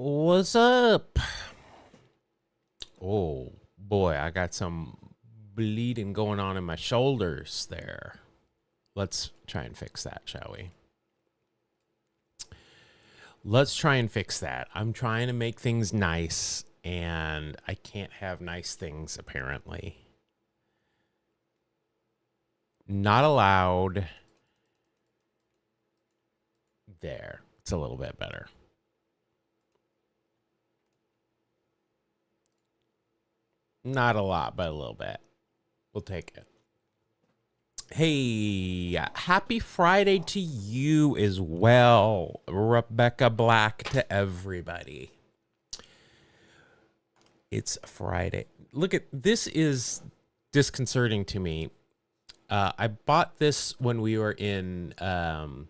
What's up? Oh boy, I got some bleeding going on in my shoulders there. Let's try and fix that, shall we? Let's try and fix that. I'm trying to make things nice, and I can't have nice things, apparently. Not allowed. There. It's a little bit better. Not a lot, but a little bit. We'll take it. Hey, happy Friday to you as well, Rebecca Black, to everybody. It's Friday. Look at this, is disconcerting to me. I bought this when we were in the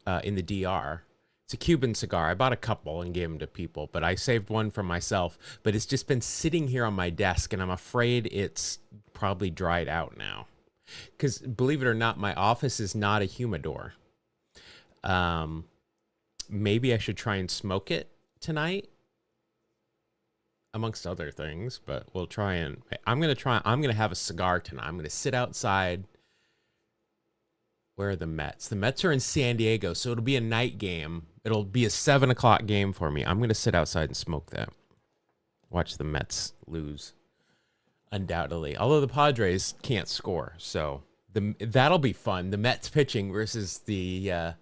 DR. It's a Cuban cigar. I bought a couple and gave them to people, but I saved one for myself. But it's just been sitting here on my desk, and I'm afraid it's probably dried out now. Because believe it or not, my office is not a humidor. Maybe I should try and smoke it tonight, amongst other things. But we'll try and I'm gonna have a cigar tonight. I'm gonna sit outside. Where are the Mets? The Mets are in San Diego, so it'll be a night game. It'll be a 7 o'clock game for me. I'm going to sit outside and smoke that. Watch the Mets lose, undoubtedly. Although the Padres can't score, so that'll be fun. The Mets pitching versus the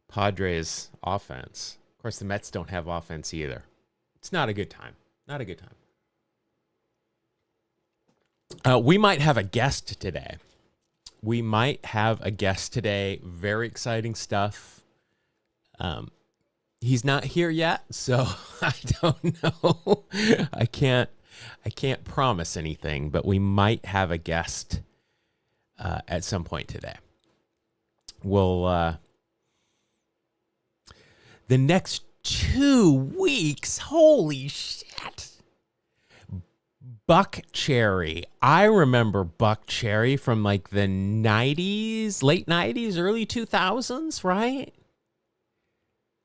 Padres offense. Of course, the Mets don't have offense either. It's not a good time. Not a good time. We might have a guest today. Very exciting stuff. He's not here yet, so I don't know. I can't promise anything, but we might have a guest at some point today. We'll the next 2 weeks. Holy shit. Buckcherry. I remember Buckcherry from like the 90s, late 90s, early 2000s, right?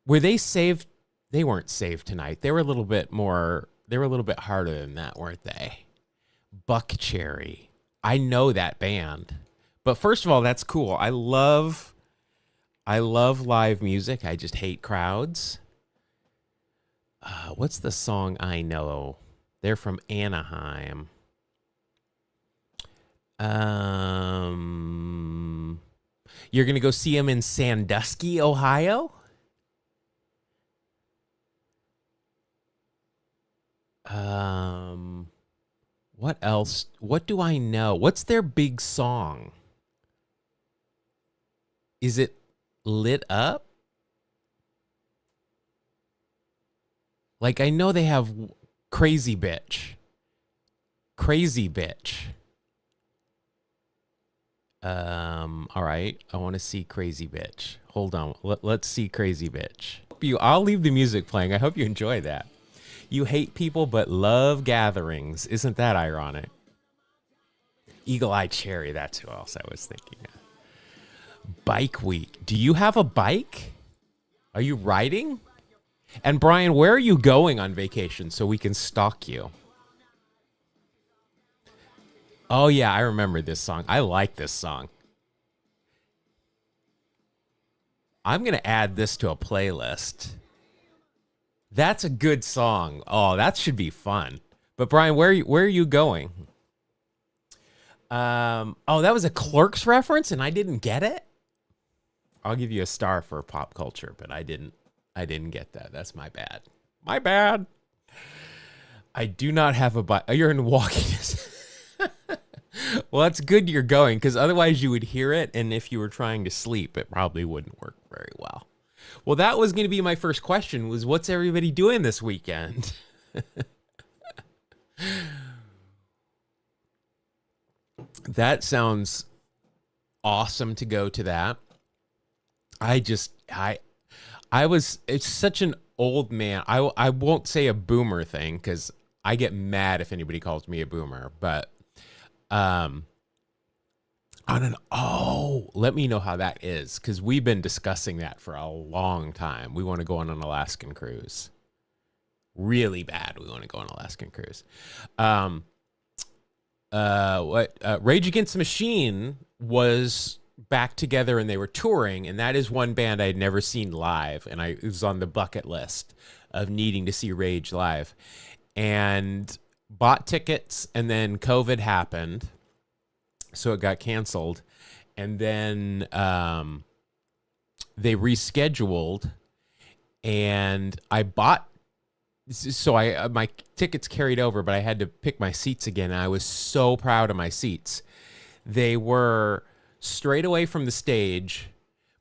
Were they saved? They weren't saved tonight. They were a little bit harder than that, weren't they? Buckcherry. I know that band. But first of all, that's cool. I love live music. I just hate crowds. What's the song I know? They're from Anaheim. You're going to go see them in Sandusky, Ohio? What else? What do I know? What's their big song? Is it Lit Up? Like, I know they have Crazy Bitch. Crazy Bitch. All right. I want to see Crazy Bitch. Hold on. Let's see Crazy Bitch. I'll leave the music playing. I hope you enjoy that. You hate people but love gatherings. Isn't that ironic? Eagle Eye Cherry. That's who else I was thinking of. Bike Week. Do you have a bike? Are you riding? And Brian, where are you going on vacation so we can stalk you? Oh, yeah, I remember this song. I like this song. I'm going to add this to a playlist. That's a good song. Oh, that should be fun. But Brian, where are you going? Oh, that was a Clerks reference and I didn't get it? I'll give you a star for pop culture, but I didn't get that. That's my bad. My bad. I do not have a bike. Oh, you're in walking distance. Well, that's good you're going, because otherwise you would hear it, and if you were trying to sleep, it probably wouldn't work very well. Well, that was going to be my first question, was what's everybody doing this weekend? That sounds awesome to go to that. It's such an old man. I won't say a boomer thing because I get mad if anybody calls me a boomer, but On an let me know how that is, because we've been discussing that for a long time. We want to go on an Alaskan cruise. Really bad. We want to go on an Alaskan cruise. Rage Against the Machine was back together and they were touring, and that is one band I had never seen live, and it was on the bucket list of needing to see Rage live, and bought tickets, and then COVID happened, so it got canceled, and then they rescheduled, and I bought. So my tickets carried over, but I had to pick my seats again. And I was so proud of my seats. They were straight away from the stage,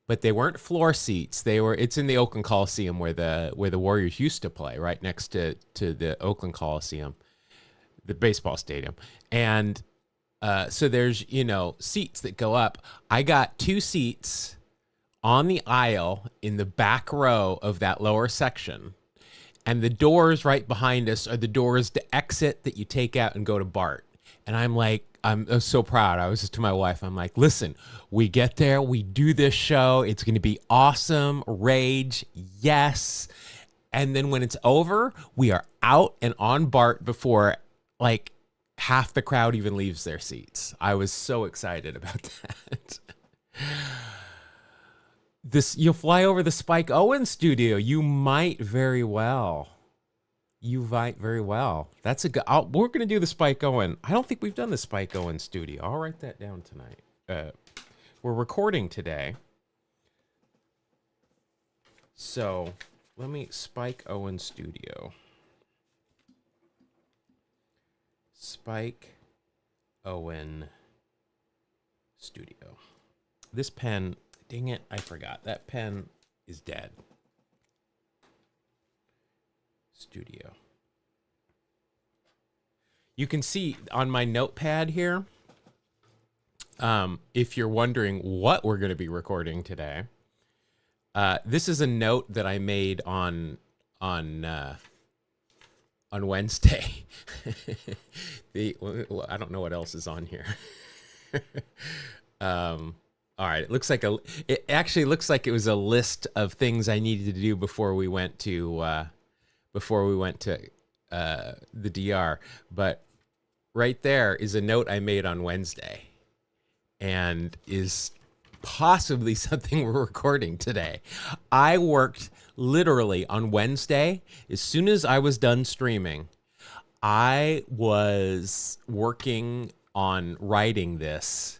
but they weren't floor seats. It's in the Oakland Coliseum where the Warriors used to play, right next to the Oakland Coliseum, the baseball stadium. And so there's, seats that go up. I got 2 seats on the aisle in the back row of that lower section. And the doors right behind us are the doors to exit that you take out and go to BART. And I'm so proud. I was just to my wife, I'm like, listen, we get there, we do this show. It's going to be awesome. Rage. Yes. And then when it's over, we are out and on BART before like half the crowd even leaves their seats. I was so excited about that. You'll fly over the Spike Owen studio. You might very well. That's we're going to do the Spike Owen. I don't think we've done the Spike Owen studio. I'll write that down tonight. We're recording today. So let me Spike Owen studio. Spike Owen studio. This pen... Dang it, I forgot. That pen is dead. Studio. You can see on my notepad here, if you're wondering what we're going to be recording today, this is a note that I made on Wednesday. I don't know what else is on here. All right, it actually looks like it was a list of things I needed to do before we went to the DR. But right there is a note I made on Wednesday, and is possibly something we're recording today. I worked literally on Wednesday. As soon as I was done streaming, I was working on writing this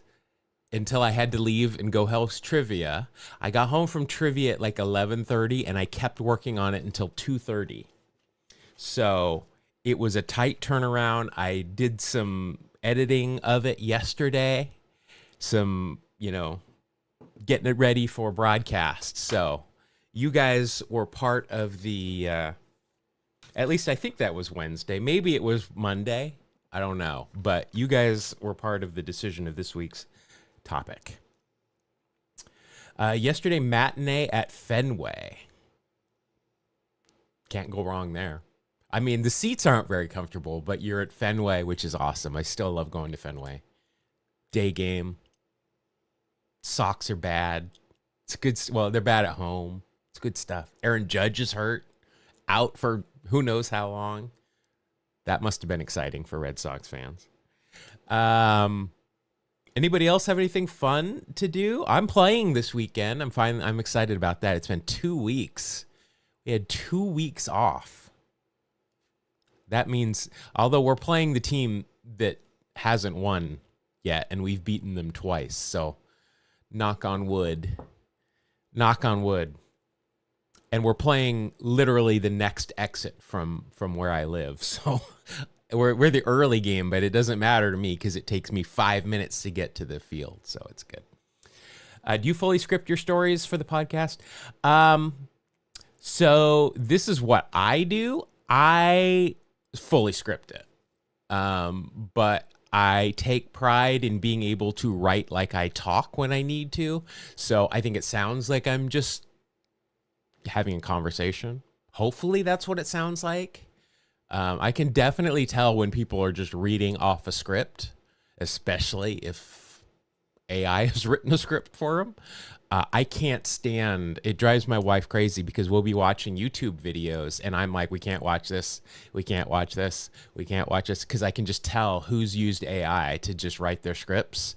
until I had to leave and go host trivia. I got home from trivia at like 11:30, and I kept working on it until 2:30. So it was a tight turnaround. I did some editing of it yesterday, some, getting it ready for broadcast. So you guys were part of the, at least I think that was Wednesday. Maybe it was Monday. I don't know. But you guys were part of the decision of this week's topic. Yesterday, matinee at Fenway. Can't go wrong there. I mean, the seats aren't very comfortable, but you're at Fenway, which is awesome. I still love going to Fenway. Day game. Sox are bad. It's good. Well, they're bad at home. It's good stuff. Aaron Judge is hurt. Out for who knows how long. That must have been exciting for Red Sox fans. Anybody else have anything fun to do? I'm playing this weekend. I'm excited about that. It's been 2 weeks. We had 2 weeks off. That means, although we're playing the team that hasn't won yet, and we've beaten them twice. So knock on wood. Knock on wood. And we're playing literally the next exit from where I live. So we're the early game, but it doesn't matter to me because it takes me 5 minutes to get to the field. So it's good. Do you fully script your stories for the podcast? So this is what I do. I fully script it. But I take pride in being able to write like I talk when I need to. So I think it sounds like I'm just having a conversation. Hopefully that's what it sounds like. I can definitely tell when people are just reading off a script, especially if AI has written a script for them. I can't stand it. Drives my wife crazy because we'll be watching YouTube videos and I'm like, we can't watch this. We can't watch this. We can't watch this because I can just tell who's used AI to just write their scripts.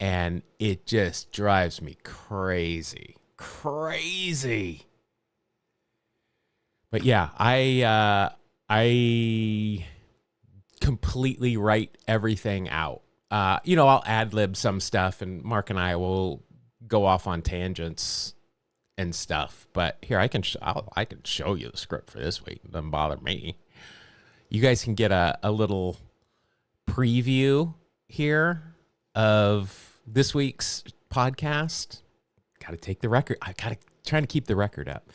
And it just drives me crazy. Crazy. But yeah, I completely write everything out. I'll ad lib some stuff, and Mark and I will go off on tangents and stuff. But here, I can show you the script for this week. It doesn't bother me. You guys can get a little preview here of this week's podcast. Got to take the record. Trying to keep the record up.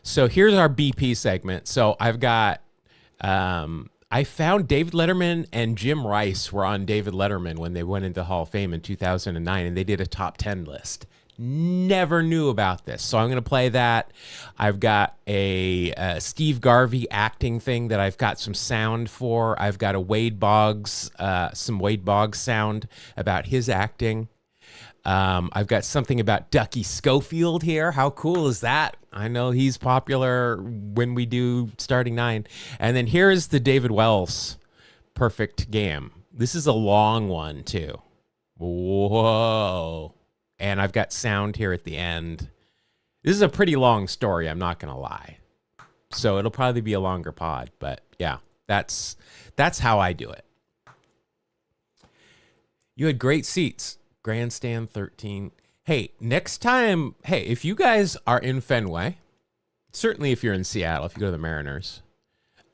So here's our BP segment. So I've got. I found David Letterman and Jim Rice were on David Letterman when they went into Hall of Fame in 2009, and they did a top 10 list. Never knew about this. So I'm going to play that. I've got a Steve Garvey acting thing that I've got some sound for. I've got some Wade Boggs sound about his acting. I've got something about Ducky Schofield here. How cool is that? I know he's popular when we do Starting Nine. And then here is the David Wells perfect game. This is a long one, too. Whoa. And I've got sound here at the end. This is a pretty long story, I'm not going to lie. So it'll probably be a longer pod. But yeah, that's how I do it. You had great seats. Grandstand 13. Hey, next time, if you guys are in Fenway, certainly if you're in Seattle, if you go to the Mariners,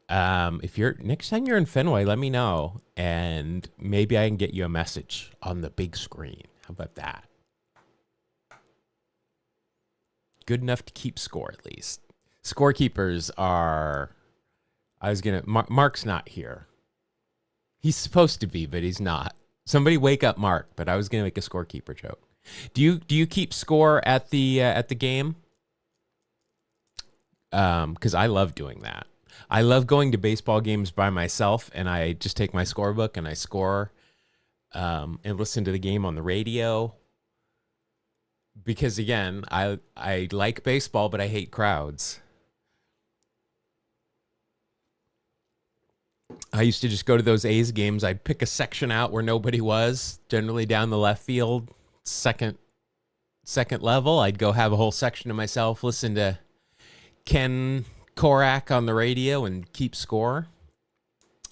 next time you're in Fenway, let me know, and maybe I can get you a message on the big screen. How about that? Good enough to keep score, at least. Scorekeepers are... Mark's not here. He's supposed to be, but he's not. Somebody wake up Mark, but I was going to make a scorekeeper joke. Do you keep score at the game? Because I love doing that. I love going to baseball games by myself, and I just take my scorebook and I score, and listen to the game on the radio. Because again, I like baseball, but I hate crowds. I used to just go to those A's games. I'd pick a section out where nobody was, generally down the left field, second level. I'd go have a whole section to myself, listen to Ken Korak on the radio and keep score.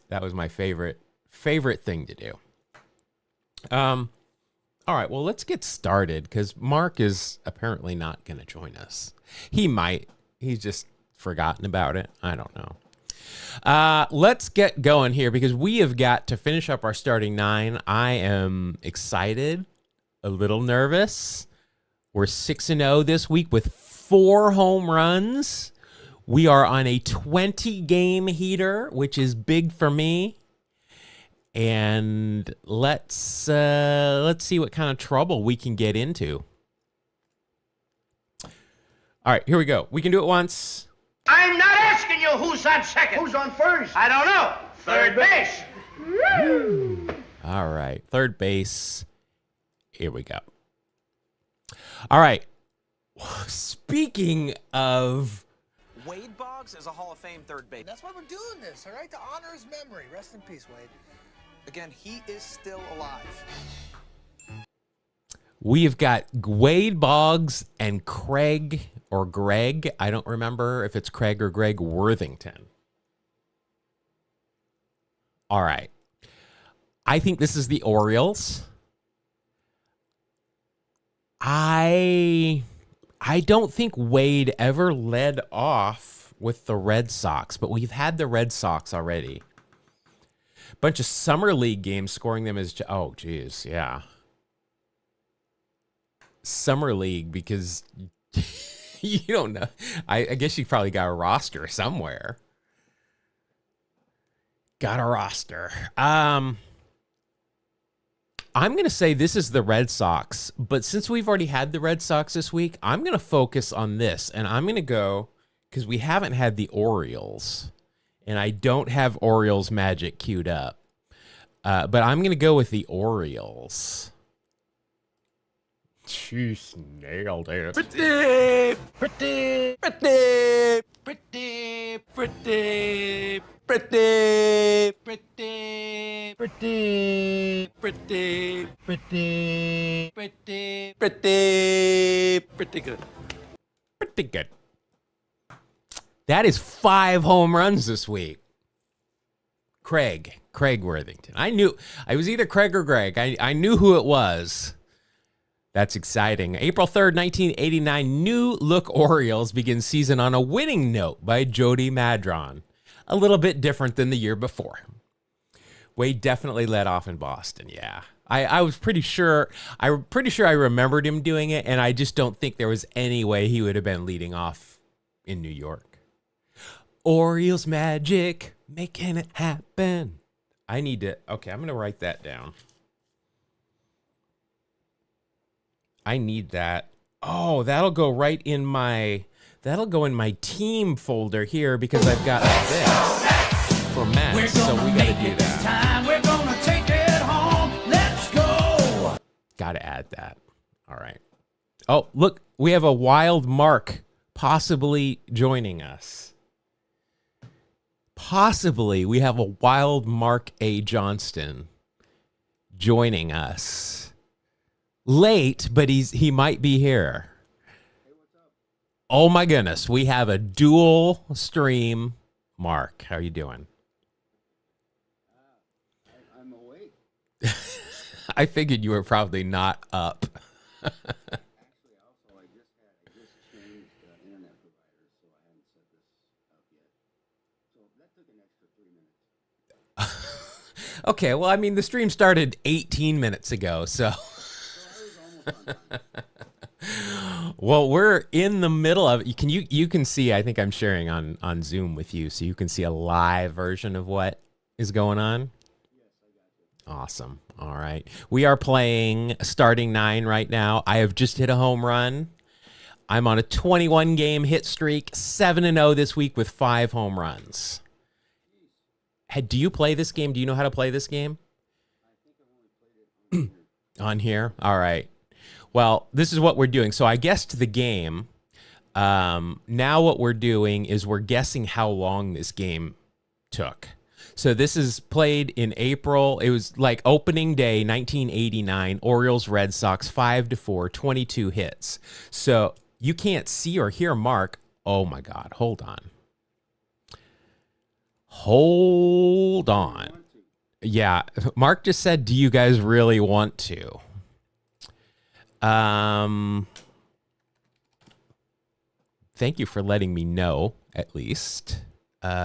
That was my favorite thing to do. All right, well, let's get started because Mark is apparently not going to join us. He might. He's just forgotten about it. I don't know. Let's get going here because we have got to finish up our Starting Nine. I am excited, a little nervous. We're 6-0 this week with 4 home runs. We are on a 20-game heater, which is big for me. And let's see what kind of trouble we can get into. All right, here we go. We can do it once. I'm not asking you who's on second. Who's on first? I don't know. Third base. All right, third base. Here we go. All right. Speaking of... Wade Boggs is a Hall of Fame third base. That's why we're doing this, all right? To honor his memory. Rest in peace, Wade. Again, he is still alive. We have got Wade Boggs and Craig or Greg. I don't remember if it's Craig or Greg Worthington. All right. I think this is the Orioles. I don't think Wade ever led off with the Red Sox, but we've had the Red Sox already. Bunch of summer league games scoring them as... Oh, geez, yeah. Summer league because you don't know. I guess you probably got a roster somewhere. Got a roster. I'm going to say this is the Red Sox, but since we've already had the Red Sox this week, I'm going to focus on this, and I'm going to go because we haven't had the Orioles, and I don't have Orioles Magic queued up. But I'm going to go with the Orioles. Jeez, nailed it. Pretty, pretty, pretty, pretty, pretty, pretty, pretty, pretty, pretty, pretty, pretty, pretty, pretty good. Pretty good. That is 5 home runs this week. Craig Worthington. I was either Craig or Greg. I knew who it was. That's exciting. April 3rd, 1989, New Look Orioles begin season on a winning note by Jody Madron. A little bit different than the year before. Wade definitely led off in Boston, yeah. I was pretty sure I remembered him doing it, and I just don't think there was any way he would have been leading off in New York. Orioles magic, making it happen. I'm going to write that down. I need that. Oh, that'll go in my team folder here because I've got this for Matt. So we got to do that. We're gonna take it home. Let's go. Got to add that. All right. Oh, look, we have a wild Mark possibly joining us. Possibly we have a wild Mark A. Johnston joining us. Late, but he might be here. Oh my goodness, we have a dual stream. Mark, how are you doing? I'm awake. I figured you were probably not up. Actually, also, I just changed internet providers, so I haven't set this up yet. So that took an extra 3 minutes. Okay, well, I mean, the stream started 18 minutes ago, so. Well, we're in the middle of it. You can see, I think I'm sharing on Zoom with you, so you can see a live version of what is going on. Yes, I got you. Awesome. All right. We are playing starting 9 right now. I have just hit a home run. I'm on a 21 game hit streak, 7-0 this week with 5 home runs. Do you play this game? Do you know how to play this game? I think I've only played it On here? All right. Well, this is what we're doing. So I guessed the game. Now what we're doing is we're guessing how long this game took. So this is played in April. It was like opening day, 1989, Orioles, Red Sox, 5-4, 22 hits. So you can't see or hear Mark. Oh my God. Hold on. Hold on. Yeah. Mark just said, do you guys really want to? Thank you for letting me know, at least. That's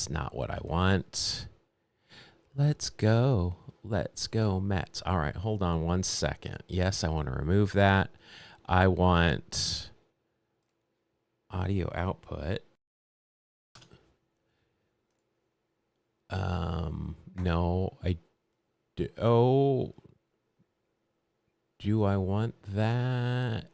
not what I want. Let's go. Let's go, Mets. All right, hold on one second. Yes, I want to remove that. I want audio output. No, I do. Oh, do I want that?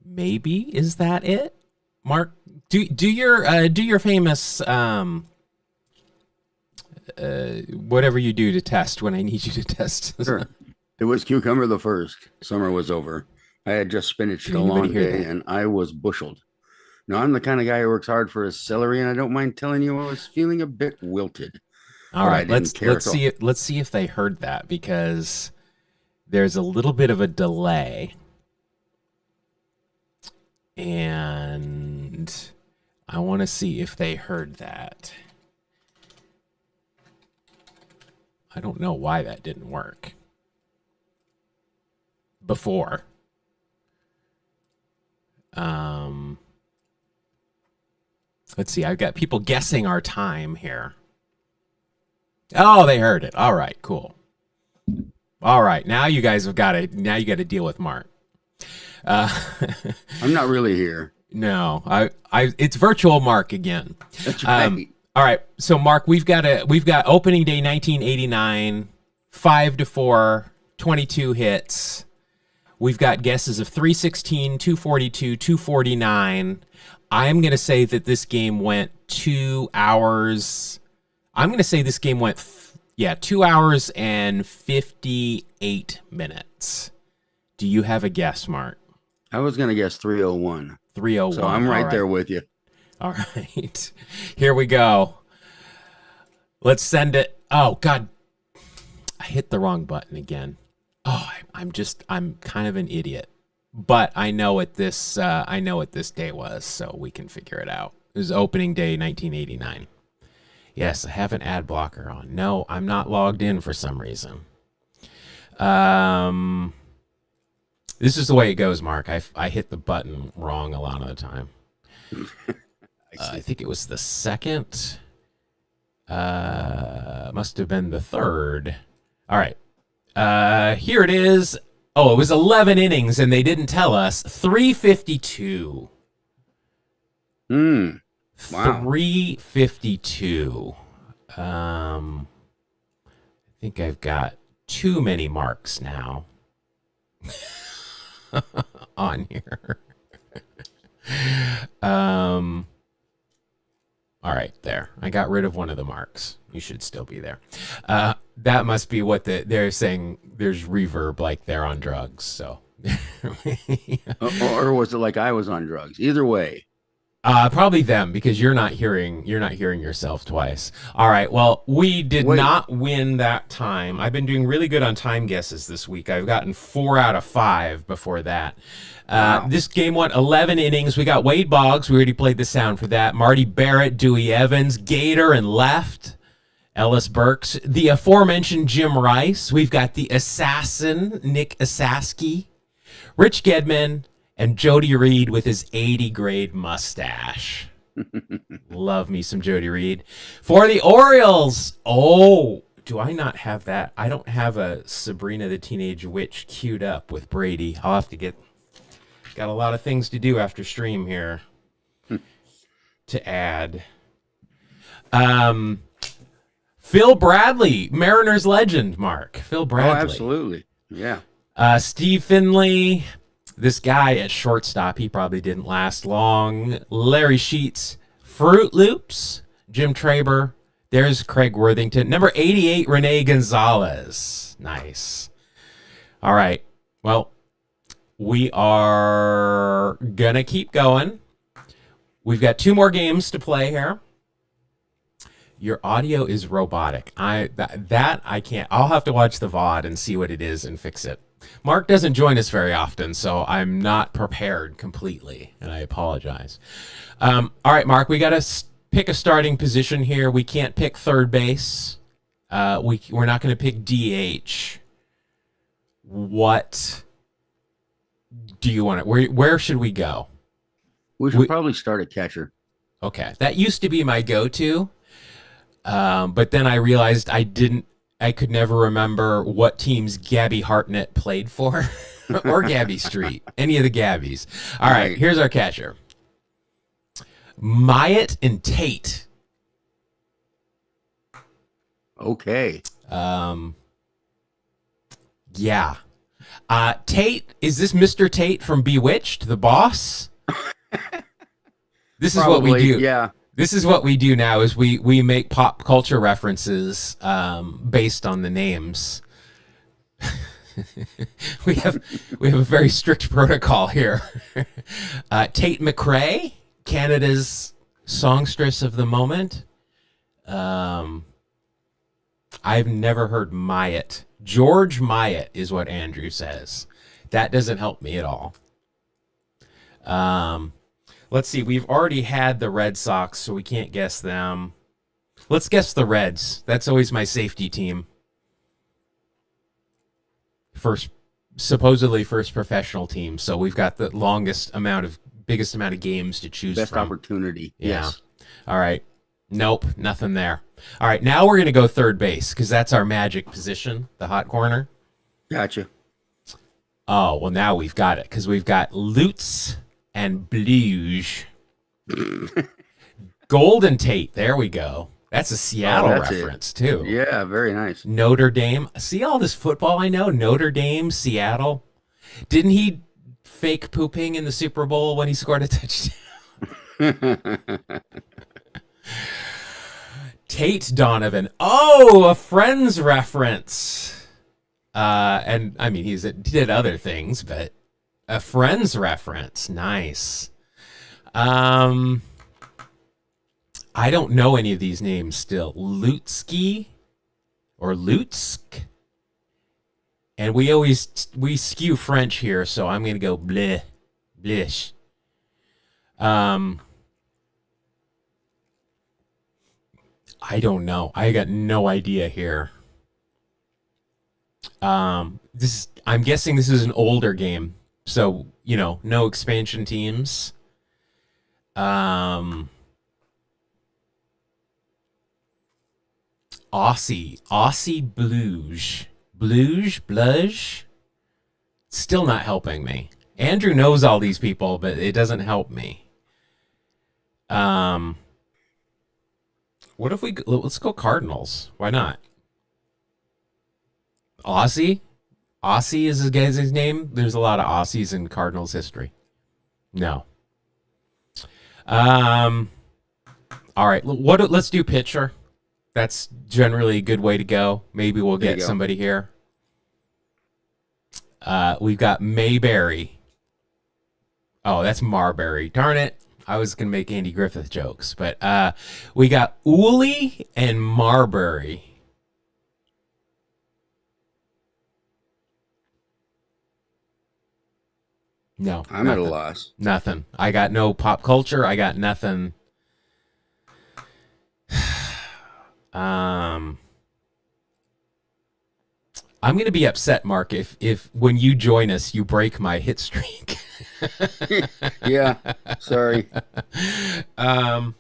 Maybe, is that it? Mark, do your famous whatever you do to test when I need you to test. Sure. It was cucumber the first. Summer was over. I had just spinached a long day and I was busheled. Now, I'm the kind of guy who works hard for his celery, and I don't mind telling you I was feeling a bit wilted. All right, let's see if they heard that, because there's a little bit of a delay. And I want to see if they heard that. I don't know why that didn't work before. Let's see. I've got people guessing our time here. Oh, they heard it. All right, cool. All right, now you guys have got to. Now you got to deal with Mark. I'm not really here. No, it's virtual Mark again. That's right. All right, so Mark, we've got opening day 1989, 5-4, 22 hits We've got guesses of 316, 242, 249. I'm going to say that this game went 2 hours. I'm going to say this game went, 2 hours and 58 minutes. Do you have a guess, Mark? I was going to guess 301. 301. So I'm right there with you. All right. Here we go. Let's send it. Oh, God. I hit the wrong button again. Oh, I'm kind of an idiot. But I know what this day was, so we can figure it out. It was opening day 1989. Yes, I have an ad blocker on. No, I'm not logged in for some reason. This is the way it goes, Mark. I hit the button wrong a lot of the time. I think it was the second. Must have been the third. All right. Here it is. Oh, it was 11 innings, and they didn't tell us. 352. Wow. 352. I think I've got too many marks now on here. All right, there. I got rid of one of the marks. You should still be there. That must be what they're saying. There's reverb like they're on drugs. So, or was it like I was on drugs? Either way. Probably them, because you're not hearing yourself twice. All right. Well, we did not win that time. I've been doing really good on time guesses this week. I've gotten 4 out of 5 before that. Wow. This game went 11 innings. We got Wade Boggs. We already played the sound for that. Marty Barrett, Dewey Evans, Gator and left. Ellis Burks, the aforementioned Jim Rice. We've got the assassin, Nick Asaski, Rich Gedman, and Jody Reed with his 80 grade mustache. Love me some Jody Reed. For the Orioles. Oh, do I not have that? I don't have a Sabrina the Teenage Witch queued up with Brady. I'll have to got a lot of things to do after stream here to add. Phil Bradley, Mariners legend, Mark. Phil Bradley. Oh, absolutely. Yeah. Steve Finley, this guy at shortstop, he probably didn't last long. Larry Sheets, Fruit Loops, Jim Traber. There's Craig Worthington. Number 88, Rene Gonzalez. Nice. All right. Well, we are going to keep going. We've got 2 more games to play here. Your audio is robotic. I can't. I'll have to watch the VOD and see what it is and fix it. Mark doesn't join us very often, so I'm not prepared completely, and I apologize. All right, Mark, we got to pick a starting position here. We can't pick third base. We're not going to pick DH. What do you want to? Where should we go? We should probably start at catcher. Okay, that used to be my go-to. But then I realized I could never remember what teams Gabby Hartnett played for or Gabby Street, any of the Gabbies. All right, here's our catcher. Myatt and Tate. Okay. Yeah. Tate, is this Mr. Tate from Bewitched, the boss? This is what we do. Yeah. This is what we do now is we make pop culture references based on the names. we have a very strict protocol here. Tate McRae, Canada's songstress of the moment. I've never heard Myatt. George Myatt is what Andrew says. That doesn't help me at all. Let's see. We've already had the Red Sox, so we can't guess them. Let's guess the Reds. That's always my safety team. Supposedly first professional team. So we've got the biggest amount of games to choose Best from. Opportunity. Yeah. Yes. All right. Nope. Nothing there. All right. Now we're going to go third base because that's our magic position, the hot corner. Gotcha. Oh, well, now we've got it because we've got Lutz and Blues. Golden Tate. There we go. That's a Seattle reference, too. Yeah, very nice. Notre Dame. See all this football I know? Notre Dame, Seattle. Didn't he fake pooping in the Super Bowl when he scored a touchdown? Tate Donovan. Oh, a Friends reference. And I mean, he did other things, but a Friends reference. Nice. I don't know any of these names still. Lutsky or Lutsk. And we skew French here, so I'm going to go bleh, blish. I don't know. I got no idea here. I'm guessing this is an older game, so no expansion teams. Aussie Bluge. Still not helping me. Andrew knows all these people, but it doesn't help me. What if let's go Cardinals? Why not? Aussie is his guy's name. There's a lot of Aussies in Cardinals history. No. All right. Let's do pitcher. That's generally a good way to go. Maybe we'll get somebody here. We've got Mayberry. Oh, that's Marbury. Darn it. I was going to make Andy Griffith jokes, but we got Uli and Marbury. No. I'm at a loss. Nothing. I got no pop culture. I got nothing. I'm going to be upset, Mark, if when you join us, you break my hit streak. Yeah, sorry. Well,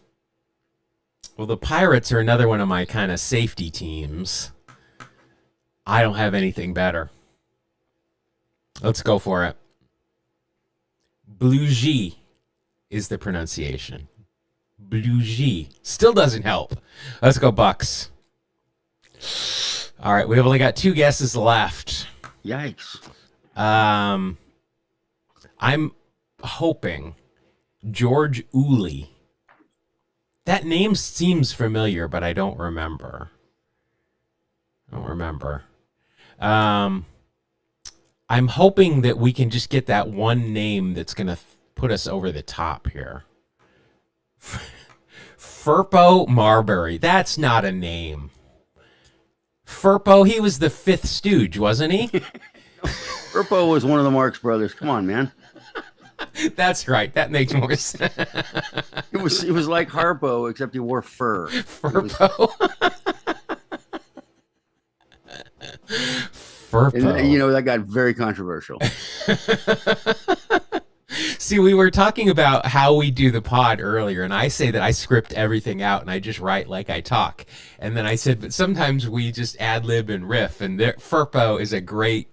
the Pirates are another one of my kind of safety teams. I don't have anything better. Let's go for it. Blugy is the pronunciation. Blugy. Still doesn't help. Let's go Bucks. All right, we've only got 2 guesses left. Yikes. I'm hoping George Uli. That name seems familiar, but I don't remember. I'm hoping that we can just get that one name that's going to put us over the top here. Furpo Marbury. That's not a name. Furpo, he was the 5th Stooge, wasn't he? Furpo was one of the Marx brothers. Come on, man. That's right. That makes more sense. It was like Harpo, except he wore fur. Furpo. Furpo. And, that got very controversial. See, we were talking about how we do the pod earlier, and I say that I script everything out and I just write like I talk. And then I said, but sometimes we just ad lib and riff, and Furpo is a great.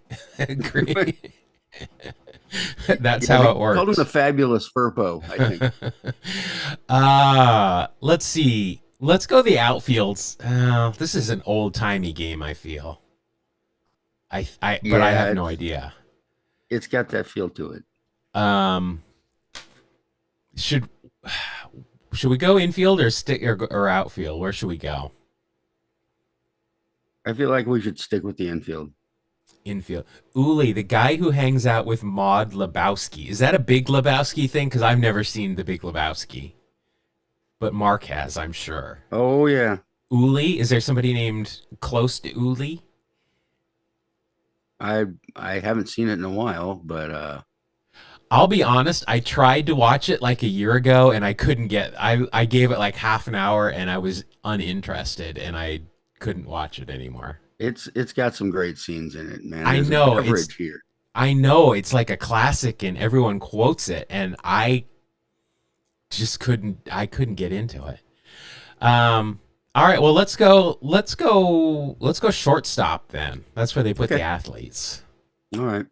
That's how it works. Called him the fabulous Furpo, I think. Let's see. Let's go the outfields. This is an old timey game, I feel. But I have no idea. It's got that feel to it. Should we go infield or outfield? Where should we go? I feel like we should stick with the infield. Infield. Uli, the guy who hangs out with Maud Lebowski. Is that a Big Lebowski thing? Because I've never seen the Big Lebowski. But Mark has, I'm sure. Oh, yeah. Uli? Is there somebody named close to Uli? I haven't seen it in a while, but I'll be honest, I tried to watch it like a year ago and I couldn't I gave it like half an hour and I was uninterested and I couldn't watch it anymore. It's got some great scenes in it, man. I know it's here. I know it's like a classic and everyone quotes it and I just couldn't get into it. All right, well let's go shortstop then. That's where they put the athletes. All right.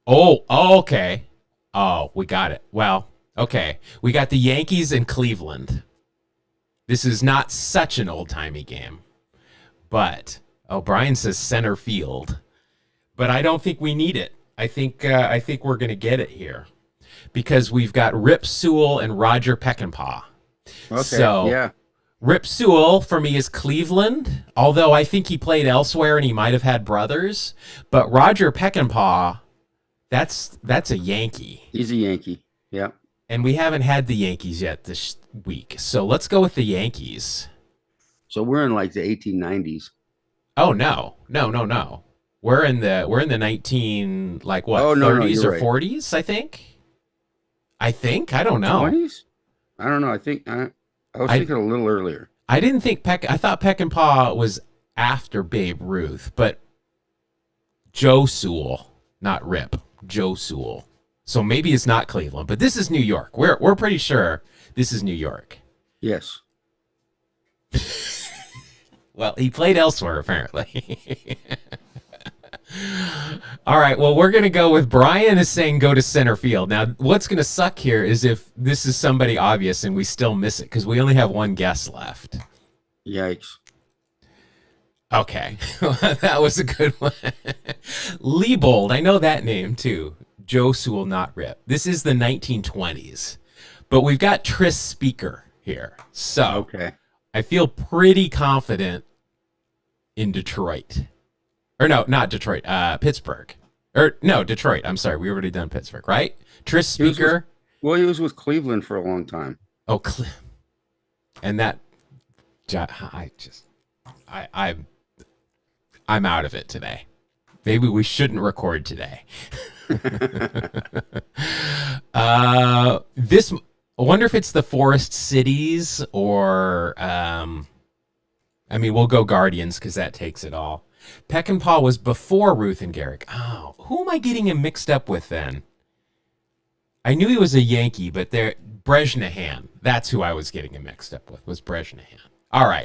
Oh, okay. Oh, we got it. Well, okay. We got the Yankees and Cleveland. This is not such an old-timey game. But Brian says center field. But I don't think we need it. I think we're gonna get it here because we've got Rip Sewell and Roger Peckinpah. Okay. So yeah. Rip Sewell for me is Cleveland, although I think he played elsewhere and he might have had brothers. But Roger Peckinpah, that's a Yankee, He's a Yankee. Yeah. and we haven't had the Yankees yet this week. So let's go with the Yankees. So we're in like the 1890s. Oh no. We're in the 19 like what Oh, no, 30s you're or right. 40s, I think. I don't know. 20s? I don't know. I think I was thinking a little earlier. I didn't think I thought Peckinpah was after Babe Ruth, but Joe Sewell, not Rip, Joe Sewell. So maybe it's not Cleveland, but this is New York. We're pretty sure this is New York. Yes. Well, he played elsewhere apparently. All right, well, we're going to go with Brian is saying go to center field. Now, what's going to suck here is if this is somebody obvious and we still miss it because we only have one guess left. Yikes. Okay, that was a good one. Liebold, I know that name too. Joe Sewell, not Rip. This is the 1920s, but we've got Tris Speaker here. So Okay. I feel pretty confident in Detroit. Or no, not Detroit, Pittsburgh. Or no, Detroit. I'm sorry, we already done Pittsburgh, right? Tris He was with- Speaker. Well, he was with Cleveland for a long time. Oh, and that, I'm out of it today. Maybe we shouldn't record today. This, I wonder if it's the Forest Cities or, I mean, we'll go Guardians because that takes it all. Peckinpah was before Ruth and Garrick. Oh, who am I getting him mixed up with then? I knew he was a Yankee, but Brezhnev. That's who I was getting him mixed up with, was Brezhnev. All right.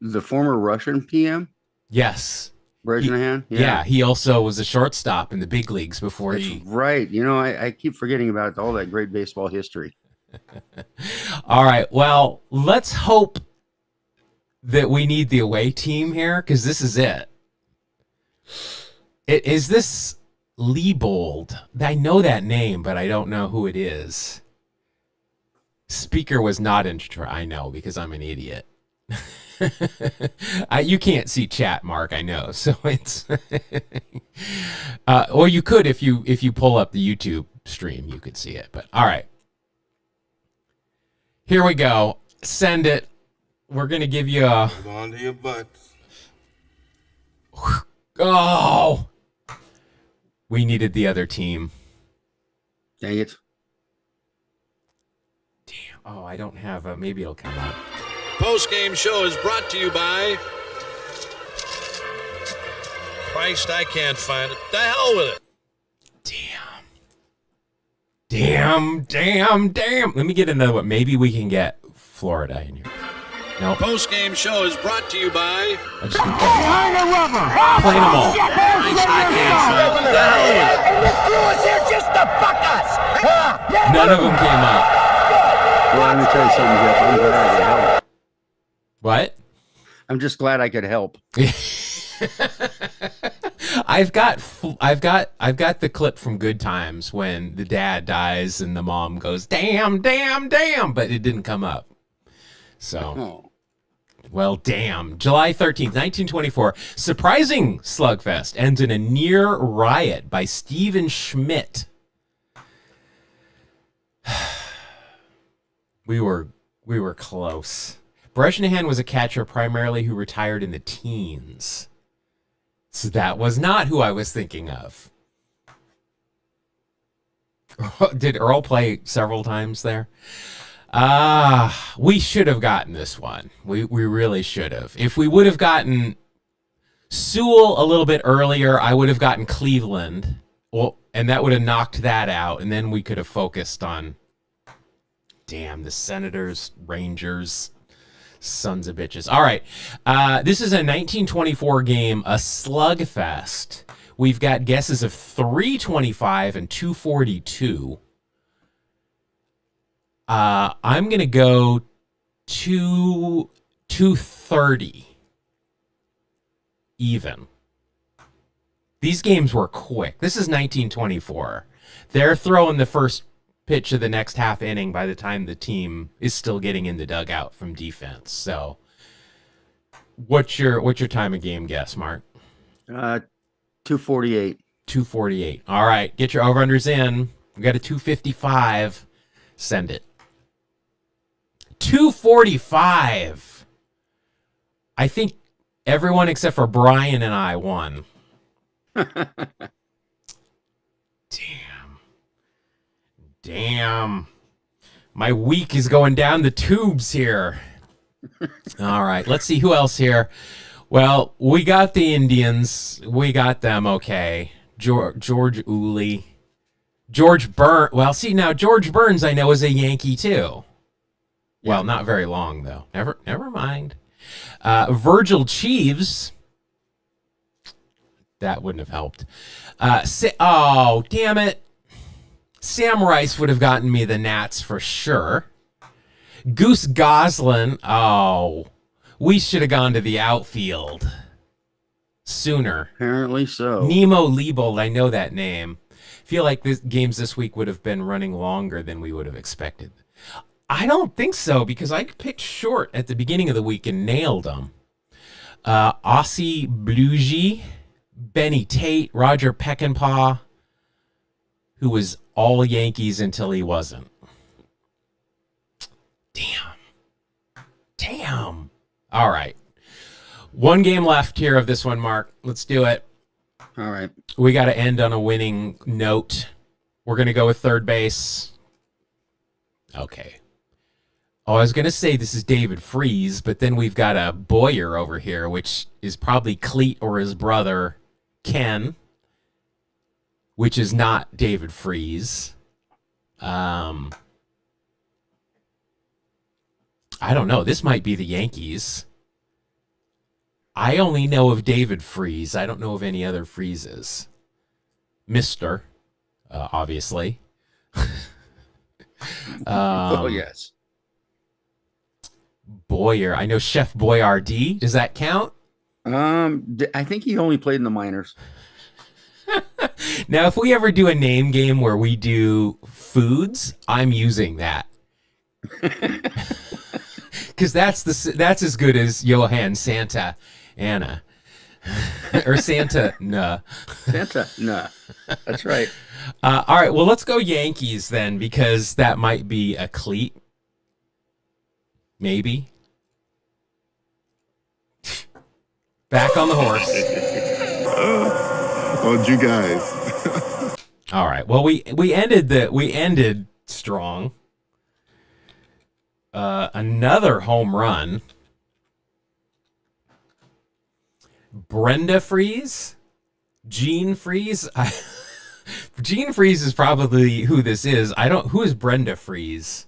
The former Russian PM, Yes. Brezhnev. Yeah, he also was a shortstop in the big leagues before That's he... right. You know, I keep forgetting about all that great baseball history. All right, well, let's hope that we need the away team here, because this is it. Is this Liebold? I know that name, but I don't know who it is. Speaker was not in Detroit. I know, because I'm an idiot. You can't see chat, Mark. I know, so it's. Or you could if you pull up the YouTube stream, you could see it. But all right, here we go. Send it. We're gonna give you a. Hold on to your butts. Oh, we needed the other team. Dang it. Damn. Oh, I don't have a. Maybe it'll come up. Post-game show is brought to you by... Christ, I can't find it. The hell with it. Damn. Let me get another one. Maybe we can get Florida in here. Nope. Post-game show is brought to you by... I'm just gonna play them all. Christ, I can't find it. The hell with it. None of them came up. Well, let me tell you something, Jeff. I'm glad I could help. What? I'm just glad I could help. I've got the clip from Good Times when the dad dies and the mom goes damn, but it didn't come up. So, Oh. well, damn. July 13th, 1924, surprising slugfest ends in a near riot by Stephen Schmidt. We were close. Brezhnev was a catcher primarily who retired in the teens. So that was not who I was thinking of. Did Earl play several times there? We should have gotten this one. We really should have. If we would have gotten Sewell a little bit earlier, I would have gotten Cleveland. Well, and that would have knocked that out, and then we could have focused on the Senators, Rangers, sons of bitches. All right. This is a 1924 game, a slugfest. We've got guesses of 325 and 242. I'm going to go 230 even. These games were quick. This is 1924. They're throwing the first pitch of the next half inning by the time the team is still getting in the dugout from defense. So, what's your time of game guess, Mark? 248. 248. All right, get your over-unders in. We got a 255. Send it. 245. I think everyone except for Brian and I won. Damn. My week is going down the tubes here. All right, let's see who else here. Well, we got the Indians. We got them okay. George Uli. George Burns. Well, see, now George Burns I know is a Yankee too. Well, not very long though. Never mind. Virgil Cheeves. That wouldn't have helped. Oh, damn it. Sam Rice would have gotten me the Nats for sure. Goose Goslin. Oh, we should have gone to the outfield sooner. Apparently so. Nemo Liebold. I know that name. Feel like games this week would have been running longer than we would have expected. I don't think so because I picked short at the beginning of the week and nailed them. Ossie Blugy, Benny Tate, Roger Peckinpah, who was all Yankees until he wasn't. Damn. All right. One game left here of this one, Mark. Let's do it. All right. We got to end on a winning note. We're going to go with third base. Okay. Oh, I was going to say this is David Freese, but then we've got a Boyer over here, which is probably Cleat or his brother, Ken, which is not David Freese. I don't know. This might be the Yankees. I only know of David Freese. I don't know of any other Freeses. Mr., obviously. Oh, yes. Boyer. I know Chef Boyardee. Does that count? I think he only played in the minors. Now, if we ever do a name game where we do foods, I'm using that. Because that's as good as Johann Santa Anna. Or Santa, nah. Santa, nah. That's right. All right, well, let's go Yankees then, because that might be a Cleat. Maybe. Back on the horse. Oh, you guys. All right. Well, we ended strong. Another home run. Brenda Freese, Gene Freese. Gene Freese is probably who this is. Who is Brenda Freese?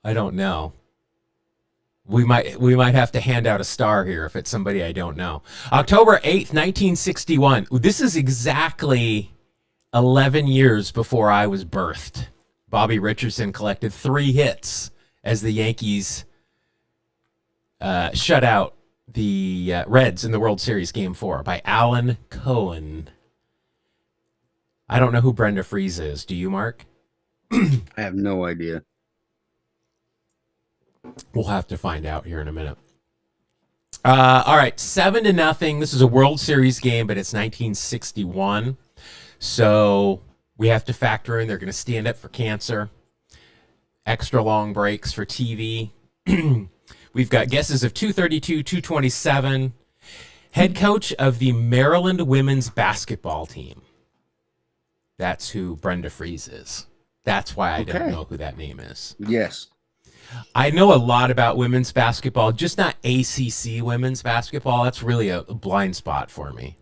I don't know. We might have to hand out a star here if it's somebody I don't know. October 8th, 1961. This is exactly 11 years before I was birthed. Bobby Richardson collected 3 hits as the Yankees shut out the Reds in the World Series Game 4 by Alan Cohen. I don't know who Brenda Freese is. Do you, Mark? I have no idea. We'll have to find out here in a minute. All right, 7-0. This is a World Series game, but it's 1961. So we have to factor in they're going to stand up for cancer. Extra long breaks for TV. We've got guesses of 232, 227. Head coach of the Maryland women's basketball team. That's who Brenda Freese is. That's why I don't know who that name is. Yes. I know a lot about women's basketball, just not ACC women's basketball. That's really a blind spot for me.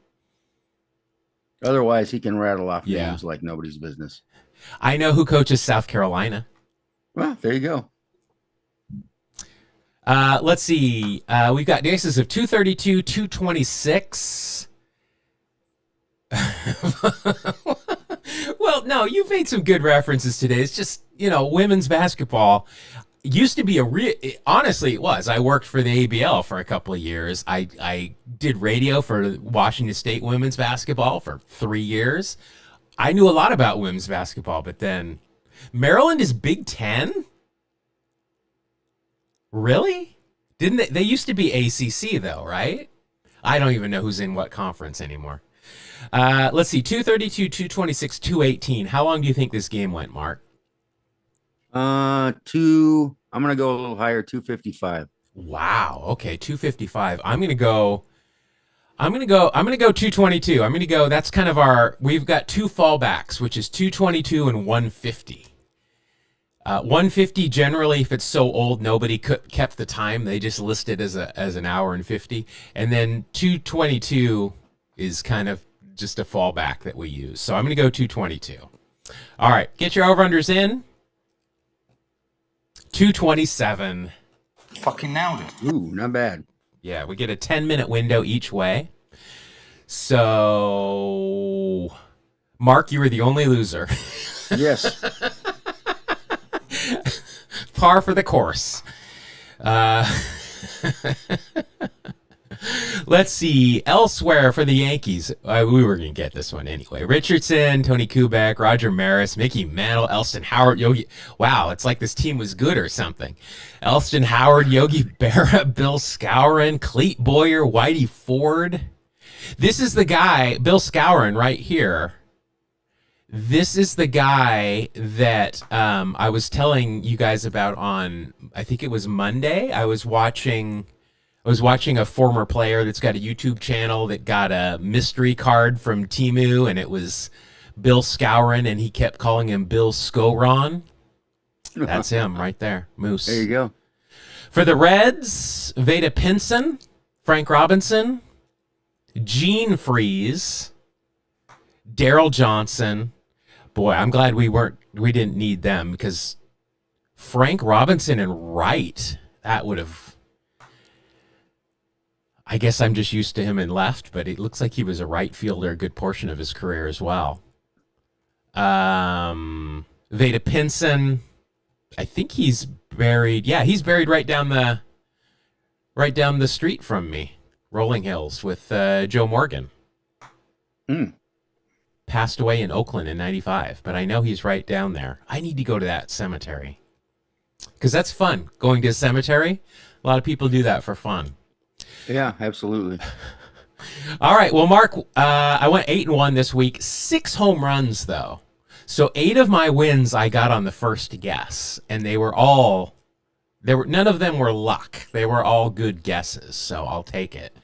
Otherwise, he can rattle off names like nobody's business. I know who coaches South Carolina. Well, there you go. Let's see. We've got guesses of 232, 226. Well, no, you've made some good references today. It's just, women's basketball. used to be honestly, it was. I worked for the ABL for a couple of years. I did radio for Washington State women's basketball for 3 years. I knew a lot about women's basketball, but then Maryland is Big Ten? Really? Didn't they used to be ACC though, right? I don't even know who's in what conference anymore. Let's see, 232, 226, 218. How long do you think this game went, Mark? I'm gonna go a little higher, 255. Wow. Okay, 255. I'm gonna go 222. That's kind of we've got two fallbacks, which is 222 and 150. 150 generally, if it's so old nobody kept the time, they just list it as an hour and 50. And then 222 is kind of just a fallback that we use. So I'm gonna go 222. All right, get your over-unders in. 227. Fucking nailed it. Ooh, not bad. Yeah, we get a 10-minute window each way. So, Mark, you were the only loser. Yes. Par for the course. Let's see. Elsewhere for the Yankees, we were going to get this one anyway. Richardson, Tony Kubek, Roger Maris, Mickey Mantle, Elston Howard, Yogi. Wow, it's like this team was good or something. Elston Howard, Yogi Berra, Bill Skowron, Clete Boyer, Whitey Ford. This is the guy, Bill Skowron, right here. This is the guy that I was telling you guys about on, I think it was Monday. I was watching a former player that's got a YouTube channel that got a mystery card from Temu, and it was Bill Skowron, and he kept calling him Bill Skowron. That's him right there, Moose. There you go. For the Reds, Veda Pinson, Frank Robinson, Gene Freeze, Daryl Johnson. Boy, I'm glad we didn't need them, because Frank Robinson and Wright, that would have. I guess I'm just used to him in left, but it looks like he was a right fielder a good portion of his career as well. Veda Pinson, I think he's buried. Yeah, he's buried right down the street from me, Rolling Hills, with Joe Morgan. Passed away in Oakland in '95, but I know he's right down there. I need to go to that cemetery because that's fun. Going to a cemetery, a lot of people do that for fun. Yeah, absolutely. All right. Well, Mark, I went 8-1 this week. 6 home runs, though. So 8 of my wins I got on the first guess, and none of them were luck. They were all good guesses, so I'll take it.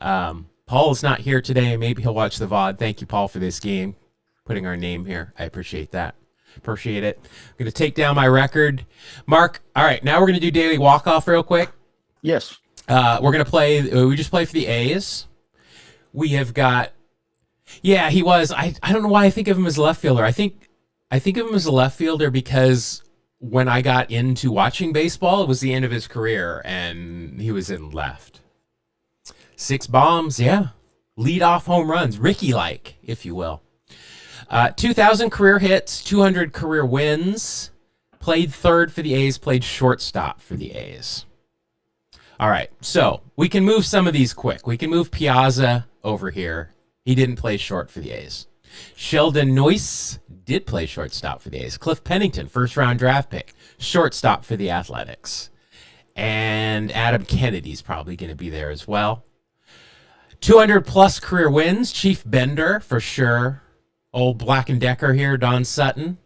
Paul is not here today. Maybe he'll watch the VOD. Thank you, Paul, for this game, putting our name here. I appreciate that. Appreciate it. I'm going to take down my record. Mark, all right, now we're going to do daily walk-off real quick. Yes. We're going to play, we just play for the A's. We have got, yeah, he was, I don't know why I think of him as a left fielder. I think of him as a left fielder because when I got into watching baseball, it was the end of his career and he was in left. 6 bombs, yeah. Lead-off home runs, Ricky-like, if you will. 2,000 career hits, 200 career wins. Played third for the A's, played shortstop for the A's. All right, so we can move some of these quick. We can move Piazza over here. He didn't play short for the A's. Sheldon Noyce did play shortstop for the A's. Cliff Pennington, first-round draft pick, shortstop for the Athletics. And Adam Kennedy's probably going to be there as well. 200-plus career wins, Chief Bender for sure. Old Black & Decker here, Don Sutton.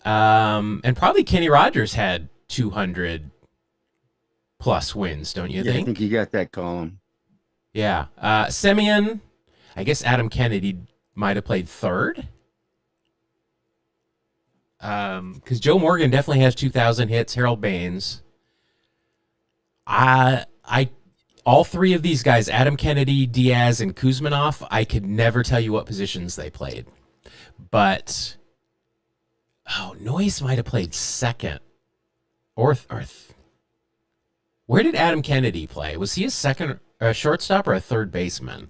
And probably Kenny Rogers had 200 plus wins, don't you think? I think you got that column. Yeah. Semyon, I guess Adam Kennedy might have played third. Because Joe Morgan definitely has 2,000 hits. Harold Baines. All 3 of these guys, Adam Kennedy, Diaz, and Kuzminoff, I could never tell you what positions they played. But, Noyce might have played second. Where did Adam Kennedy play? Was he a shortstop or a third baseman?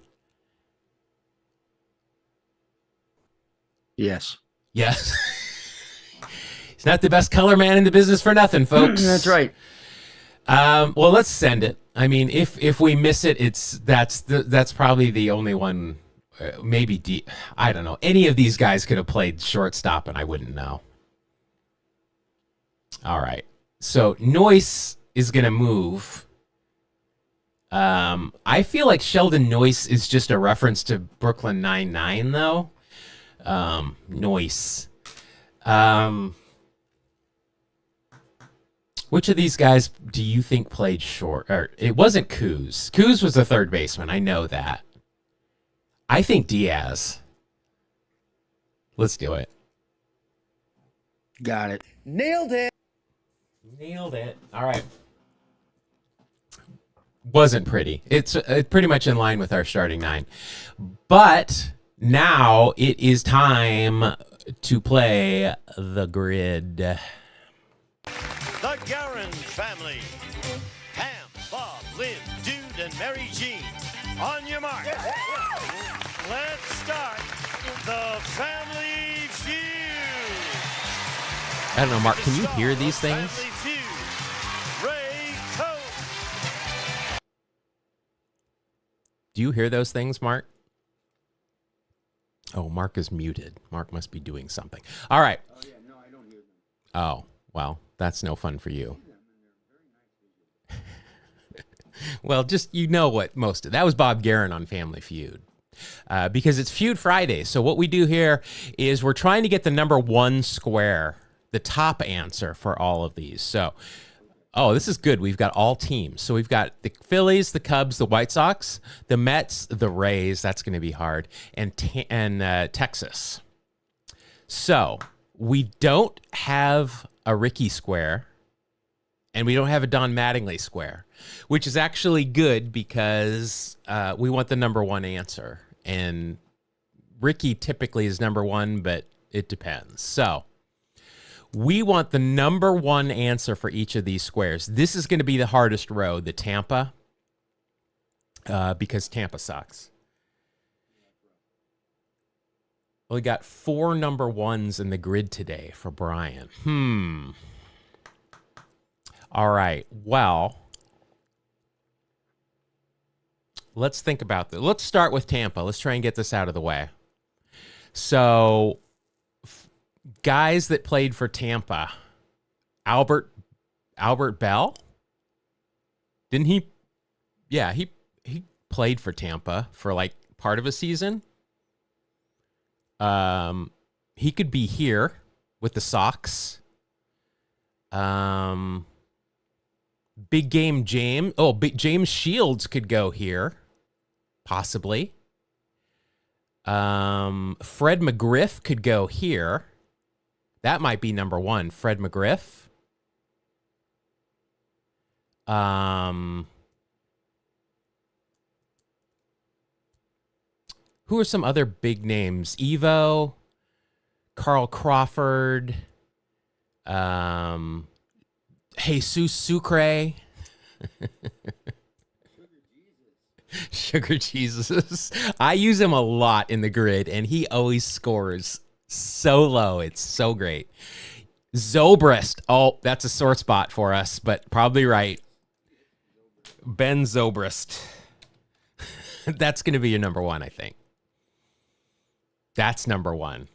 Yes. Yes. He's not the best color man in the business for nothing, folks. That's right. Well, let's send it. I mean, if we miss it, that's probably the only one. Maybe D. I don't know. Any of these guys could have played shortstop, and I wouldn't know. All right. So Noyce is gonna move. I feel like Sheldon Noyce is just a reference to Brooklyn Nine-Nine, though. Noyce. Which of these guys do you think played short? Or it wasn't Kuz. Kuz was the third baseman. I know that. I think Diaz. Let's do it. Got it. Nailed it. Nailed it. All right. Wasn't pretty. It's pretty much in line with our starting nine. But now it is time to play the grid. The Guerin family. Pam, Bob, Lynn, Dude, and Mary Jean. On your mark. Let's start the family feud. I don't know, Mark, can you hear these things? Family feud. Ray Coe. Do you hear those things, Mark? Oh, Mark is muted. Mark must be doing something. All right. Oh, yeah, no, I don't hear them. Oh, well, that's no fun for you. Well, just, you know what most of that was Bob Guerin on Family Feud. Because it's Feud Friday. So what we do here is we're trying to get the number one square, the top answer for all of these. So, oh, this is good. We've got all teams. So we've got the Phillies, the Cubs, the White Sox, the Mets, the Rays. That's going to be hard. And Texas. So we don't have a Ricky square. And we don't have a Don Mattingly square, which is actually good because we want the number one answer. And Ricky typically is number one, but it depends. So we want the number one answer for each of these squares. This is going to be the hardest row, the Tampa, because Tampa sucks. Well, we got 4 number ones in the grid today for Brian. All right. Well, let's think about this. Let's start with Tampa. Let's try and get this out of the way. So, guys that played for Tampa, Albert Bell, didn't he? Yeah, he played for Tampa for like part of a season. He could be here with the Sox. Big Game James. Oh, James Shields could go here, possibly. Fred McGriff could go here. That might be number one. Fred McGriff. Who are some other big names? Evo, Carl Crawford, Jesus Sucre. Sugar Jesus. I use him a lot in the grid, and he always scores so low. It's so great. Zobrist. Oh, that's a sore spot for us, but probably right. Ben Zobrist. That's going to be your number one, I think. That's number one.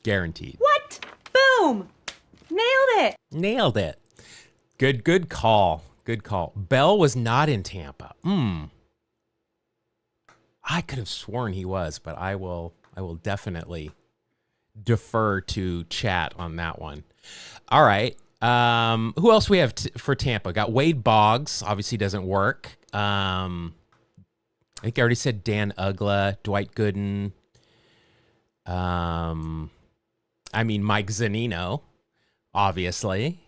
Guaranteed. What? Boom! Nailed it! Nailed it. Good call. Good call. Bell was not in Tampa. I could have sworn he was, but I will definitely defer to chat on that one. All right. Who else we have for Tampa? Got Wade Boggs. Obviously doesn't work. I think I already said Dan Ugla, Dwight Gooden. Mike Zunino, obviously.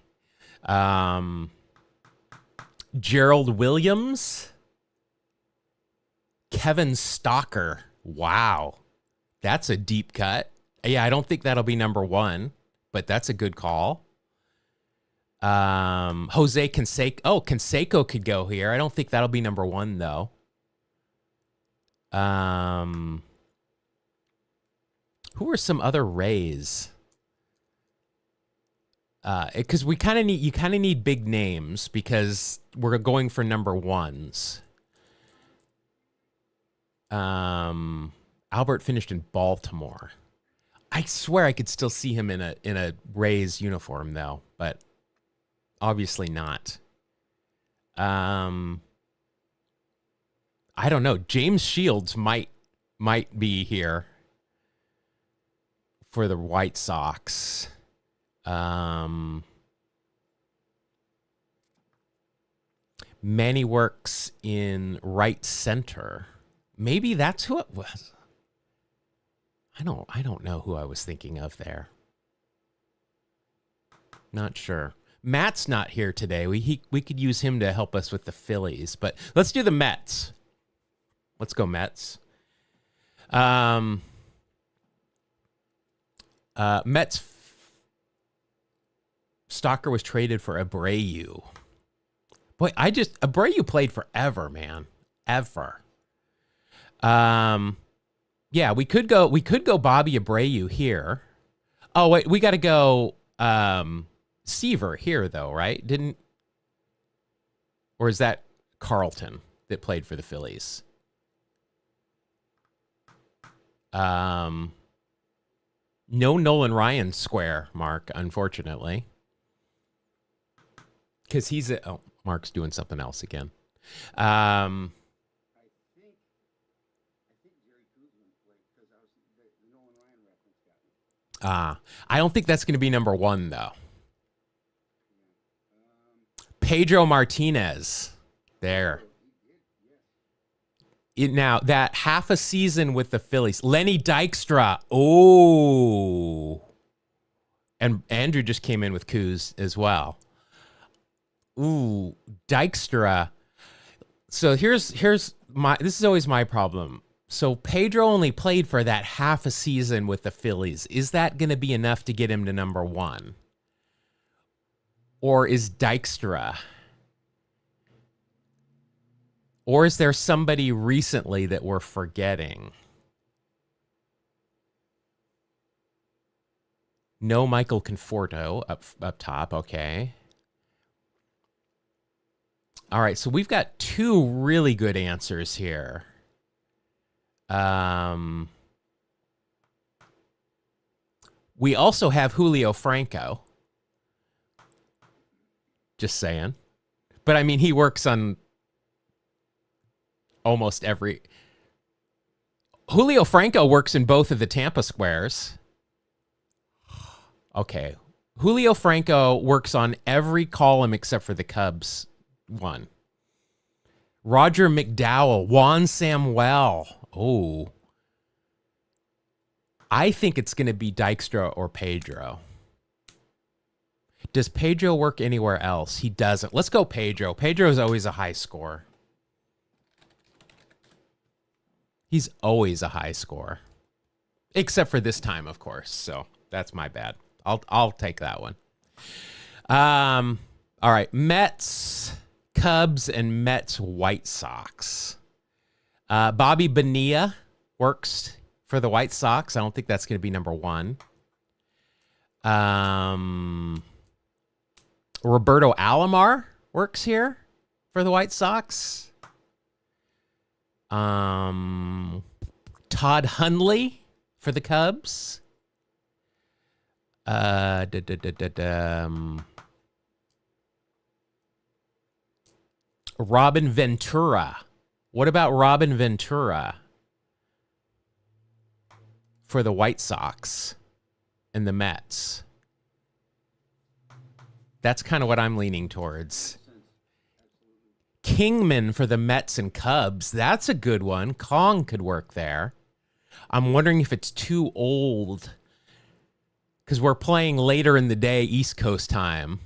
Gerald Williams. Kevin Stalker. Wow. That's a deep cut. Yeah, I don't think that'll be number one, but that's a good call. Jose Canseco. Oh, Canseco could go here. I don't think that'll be number one, though. Who are some other Rays? because you kind of need big names because we're going for number ones. Albert finished in Baltimore. I swear I could still see him in a Rays uniform though, but obviously not. I don't know. James Shields might be here for the White Sox. Manny works in right center. Maybe that's who it was. I don't know who I was thinking of there. Not sure. Matt's not here today. We could use him to help us with the Phillies, but let's do the Mets. Let's go Mets. Mets. Stalker was traded for Abreu. Boy, Abreu played forever, man. Ever. Yeah, we could go Bobby Abreu here. Oh, wait, we got to go Seaver here though, right? Or is that Carlton that played for the Phillies? No Nolan Ryan square, Mark, unfortunately. Because Mark's doing something else again. I don't think that's going to be number one, though. Pedro Martinez. There. Now, that half a season with the Phillies. Lenny Dykstra. Oh. And Andrew just came in with Kuz as well. Ooh, Dykstra. So this is always my problem. So Pedro only played for that half a season with the Phillies. Is that going to be enough to get him to number one? Or is Dykstra? Or is there somebody recently that we're forgetting? No Michael Conforto up top. Okay. All right, so we've got two really good answers here. We also have Julio Franco. Just saying. But I mean, he works on almost every... Julio Franco works in both of the Tampa squares. Okay. Julio Franco works on every column except for the Cubs one. Roger McDowell, Juan Samuel. Oh. I think it's going to be Dykstra or Pedro. Does Pedro work anywhere else? He doesn't. Let's go Pedro. Pedro is always a high scorer. He's always a high scorer. Except for this time, of course. So that's my bad. I'll take that one. All right. Mets, Cubs, and Mets, White Sox. Bobby Bonilla works for the White Sox. I don't think that's going to be number one. Roberto Alomar works here for the White Sox. Todd Hundley for the Cubs. Robin Ventura. What about Robin Ventura for the White Sox and the Mets? That's kind of what I'm leaning towards. Kingman for the Mets and Cubs. That's a good one. Kong could work there. I'm wondering if it's too old because we're playing later in the day East Coast time.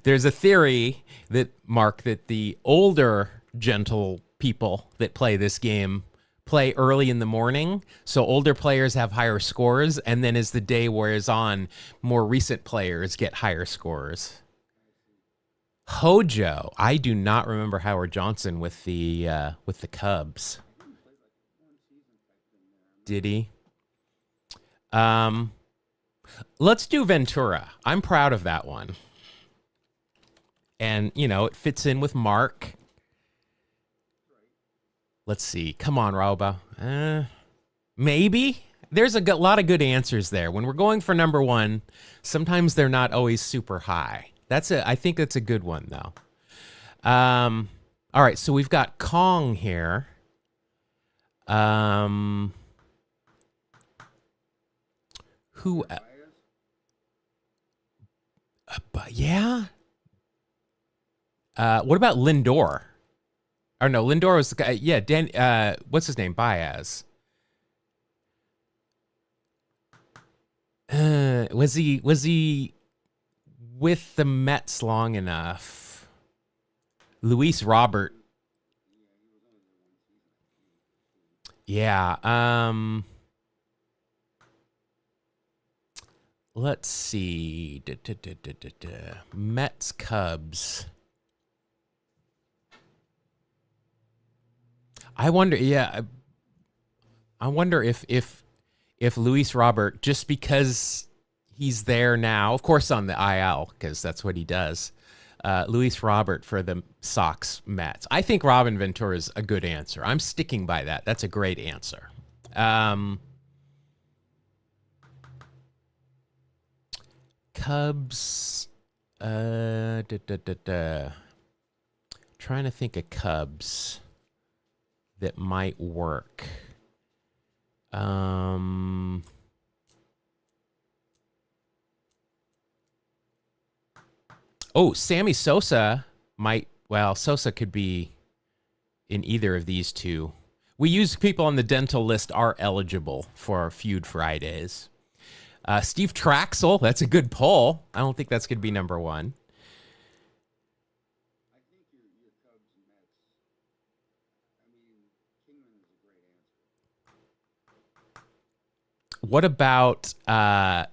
There's a theory that, Mark, that the older gentle people that play this game play early in the morning, so older players have higher scores, and then as the day wears on, more recent players get higher scores. Hojo. I do not remember Howard Johnson with the Cubs. Did he? Let's do Ventura. I'm proud of that one. And, you know, it fits in with Mark. Let's see. Come on, Rauba. Maybe. There's a lot of good answers there. When we're going for number one, sometimes they're not always super high. I think that's a good one, though. All right, so we've got Kong here. Who? Yeah. What about Lindor? Or no, Lindor was the guy. Yeah, what's his name? Baez. Was he with the Mets long enough? Luis Robert. Yeah. Let's see. Mets, Cubs. I wonder. Yeah. I wonder if Luis Robert, just because he's there now, of course on the IL, because that's what he does. Luis Robert for the Sox Mets. I think Robin Ventura is a good answer. I'm sticking by that. That's a great answer. Cubs. Trying to think of Cubs that might work. Oh, Sammy Sosa might. Well, Sosa could be in either of these two. We use people on the dental list are eligible for our Feud Fridays. Steve Traxel, that's a good poll. I don't think that's going to be number one. What about oh,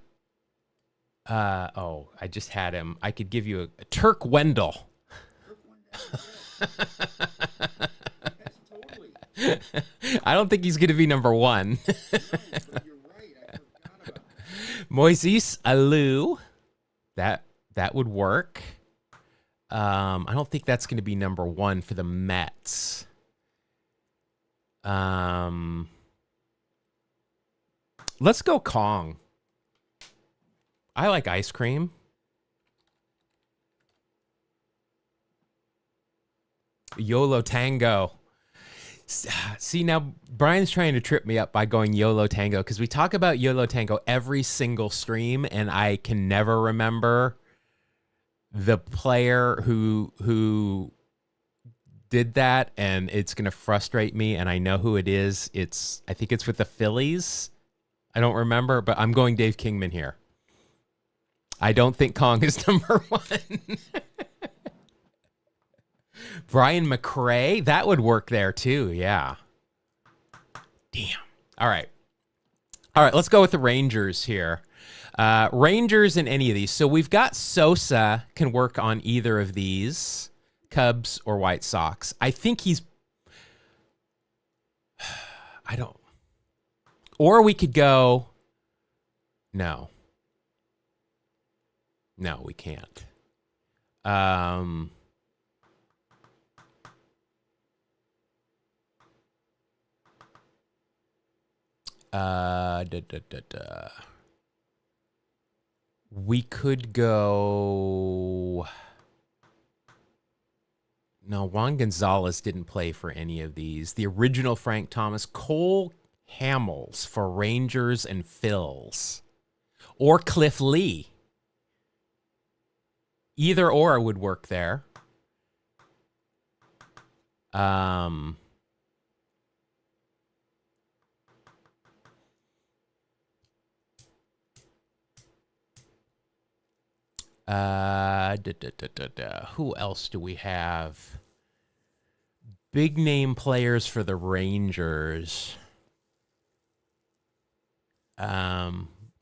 I just had him. I could give you a Turk Wendell. I don't think he's going to be number one. Moises Alou. That would work. I don't think that's going to be number one for the Mets. Let's go Kong. I like ice cream. YOLO Tango. See, now Brian's trying to trip me up by going YOLO Tango because we talk about YOLO Tango every single stream, and I can never remember the player who did that, and it's going to frustrate me, and I know who it is. I think it's with the Phillies. I don't remember, but I'm going Dave Kingman here. I don't think Kong is number one. Brian McRae, that would work there too. Yeah. Damn. All right, let's go with the Rangers here. Rangers in any of these. So we've got Sosa can work on either of these, Cubs or White Sox. I think or we could go, no, we can't. We could go. No, Juan Gonzalez didn't play for any of these. The original Frank Thomas, Cole Hamels for Rangers and Phils, or Cliff Lee. Either or would work there. Who else do we have? Big name players for the Rangers.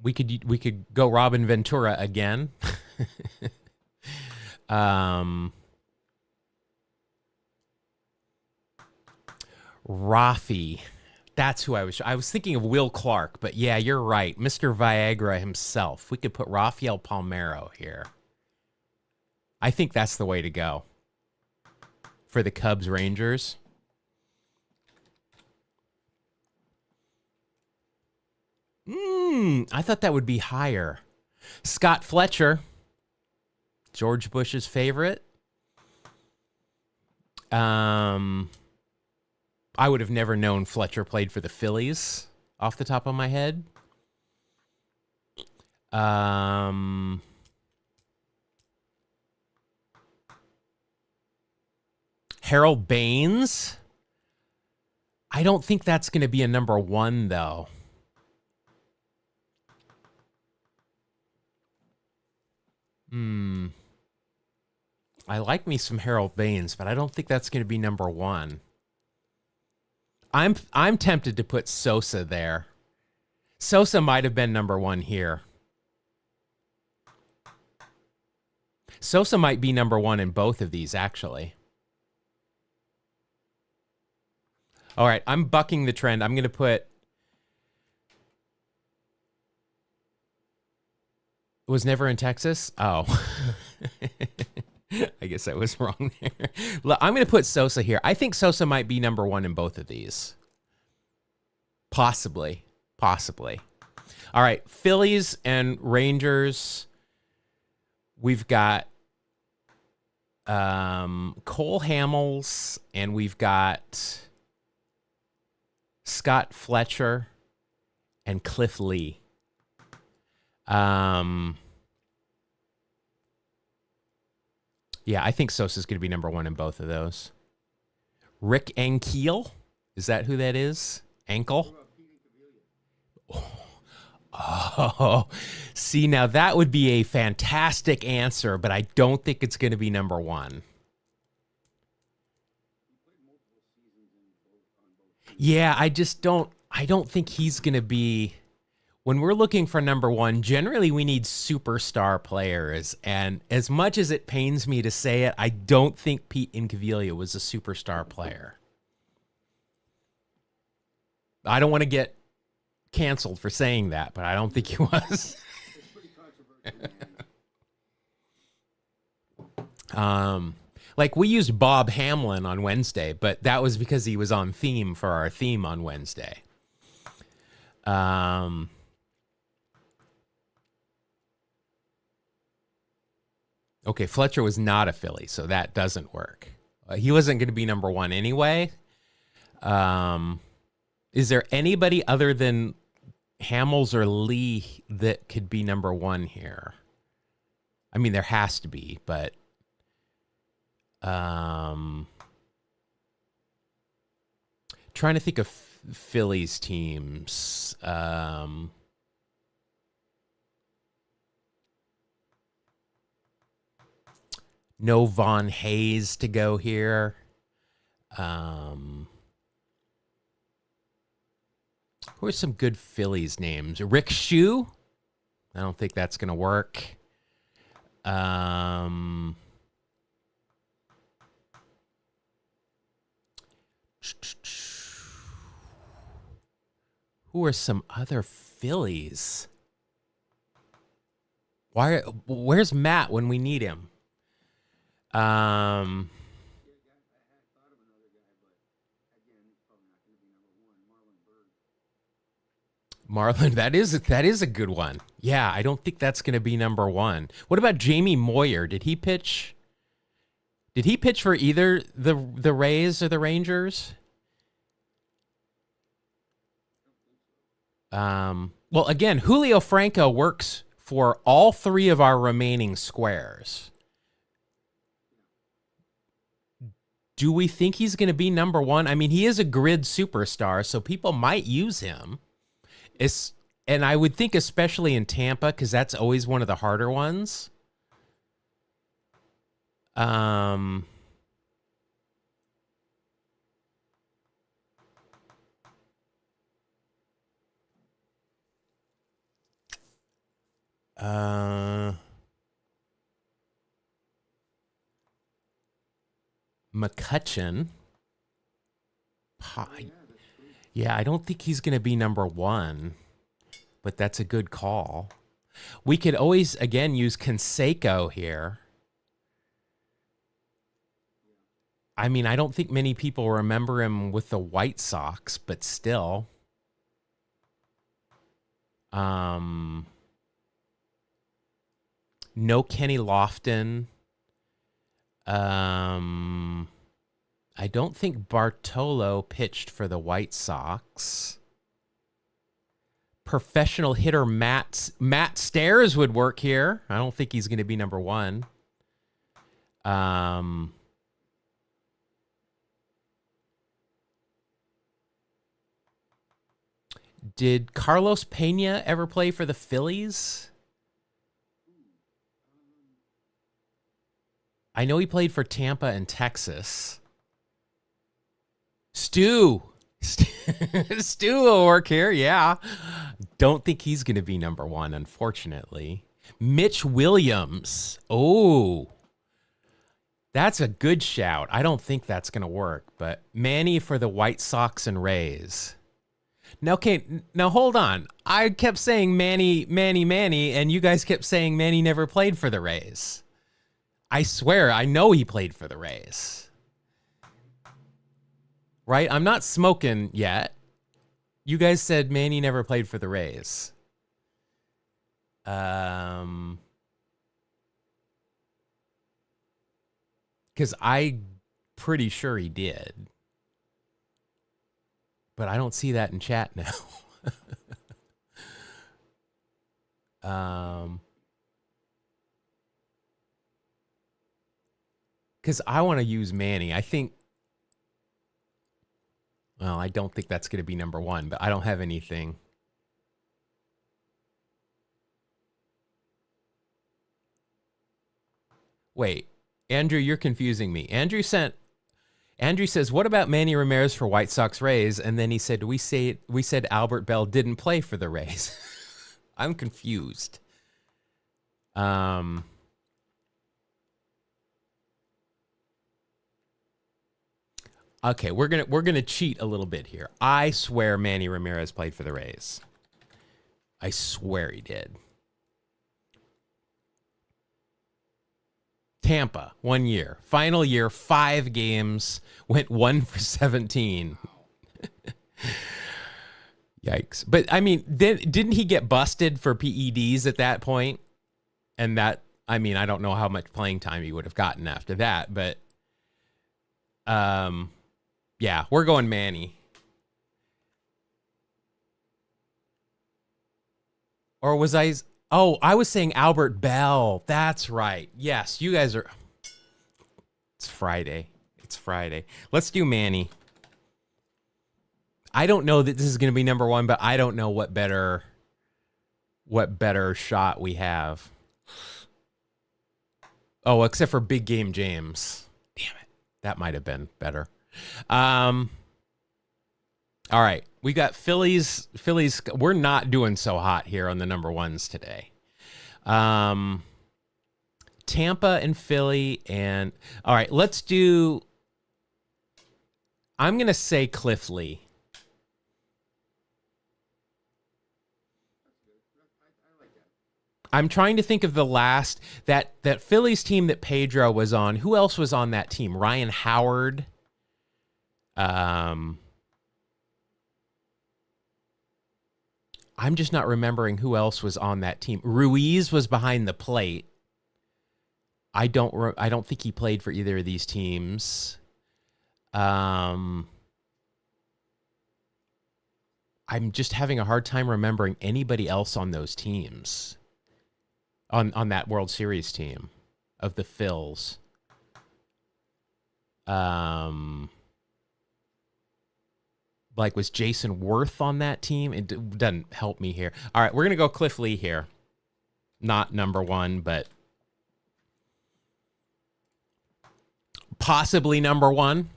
We could go Robin Ventura again. Rafi. That's who I was thinking of Will Clark, but yeah, you're right. Mr. Viagra himself. We could put Rafael Palmeiro here. I think that's the way to go for the Cubs Rangers. I thought that would be higher. Scott Fletcher, George Bush's favorite. I would have never known Fletcher played for the Phillies off the top of my head. Harold Baines. I don't think that's going to be a number 1, though. I like me some Harold Baines, but I don't think that's going to be number 1. I'm tempted to put Sosa there. Sosa might have been number 1 here. Sosa might be number 1 in both of these, actually. All right, I'm bucking the trend. I'm going to put... Was never in Texas? Oh. I guess I was wrong there. I'm going to put Sosa here. I think Sosa might be number 1 in both of these. Possibly. Possibly. All right, Phillies and Rangers. We've got Cole Hamels, and we've got Scott Fletcher and Cliff Lee. Yeah, I think Sosa's going to be number 1 in both of those. Rick Ankiel, is that who that is? Ankle? Oh, see, now that would be a fantastic answer, but I don't think it's going to be number 1. Yeah, I don't think he's going to be... When we're looking for number 1, generally we need superstar players. And as much as it pains me to say it, I don't think Pete Incaviglia was a superstar player. I don't want to get canceled for saying that, but I don't think he was. It's pretty controversial. Like we used Bob Hamlin on Wednesday, but that was because he was on theme for our theme on Wednesday. Okay, Fletcher was not a Philly, so that doesn't work. He wasn't going to be number 1 anyway. Is there anybody other than Hamels or Lee that could be number 1 here? I mean, there has to be, but trying to think of Phillies teams. No Von Hayes to go here. Who are some good Phillies names? Rick Shue? I don't think that's going to work. Who are some other Phillies? Where's Matt when we need him? Marlon, that is a good one. Yeah, I don't think that's going to be number 1. What about Jamie Moyer? Did he pitch for either the Rays or the Rangers? Well, again, Julio Franco works for all 3 of our remaining squares. Do we think he's going to be number 1? I mean, he is a grid superstar, so people might use him. And I would think especially in Tampa, because that's always one of the harder ones. McCutchen. Yeah, I don't think he's going to be number one, but that's a good call. We could always, again, use Canseco here. I mean, I don't think many people remember him with the White Sox, but still. No Kenny Lofton. I don't think Bartolo pitched for the White Sox. Professional hitter Matt Stairs would work here. I don't think he's going to be number one. Did Carlos Pena ever play for the Phillies? I know he played for Tampa and Texas. Stu will work here, yeah. Don't think he's going to be number one, unfortunately. Mitch Williams. Oh, that's a good shout. I don't think that's going to work, but Manny for the White Sox and Rays. Now, okay, now hold on. I kept saying Manny, and you guys kept saying Manny never played for the Rays. I swear, I know he played for the Rays. Right? I'm not smoking yet. You guys said Manny never played for the Rays. Because I'm pretty sure he did. But I don't see that in chat now. Because I want to use Manny. I think, well, I don't think that's going to be number one, but I don't have anything. Wait, Andrew, you're confusing me. Andrew says, what about Manny Ramirez for White Sox Rays? And then he said, we said Albert Bell didn't play for the Rays. I'm confused. Okay, we're gonna cheat a little bit here. I swear Manny Ramirez played for the Rays. I swear he did. Tampa, 1 year. Final year, 5 games, went 1 for 17. Yikes. But, I mean, didn't he get busted for PEDs at that point? And that, I mean, I don't know how much playing time he would have gotten after that, but, yeah, we're going Manny. Or was I... Oh, I was saying Albert Bell. That's right. Yes, you guys are... It's Friday. It's Friday. Let's do Manny. I don't know that this is going to be number one, but I don't know what better shot we have. Oh, except for Big Game James. Damn it. That might have been better. All right. We got Phillies. We're not doing so hot here on the number ones today. Tampa and Philly. And all right, let's do, I'm going to say Cliff Lee. I'm trying to think of the last, that Phillies team that Pedro was on. Who else was on that team? Ryan Howard. I'm just not remembering who else was on that team. Ruiz was behind the plate. I don't think he played for either of these teams. I'm just having a hard time remembering anybody else on those teams. On that World Series team of the Phils. Like, was Jason Worth on that team? It doesn't help me here. All right, we're going to go Cliff Lee here. Not number one, but possibly number one.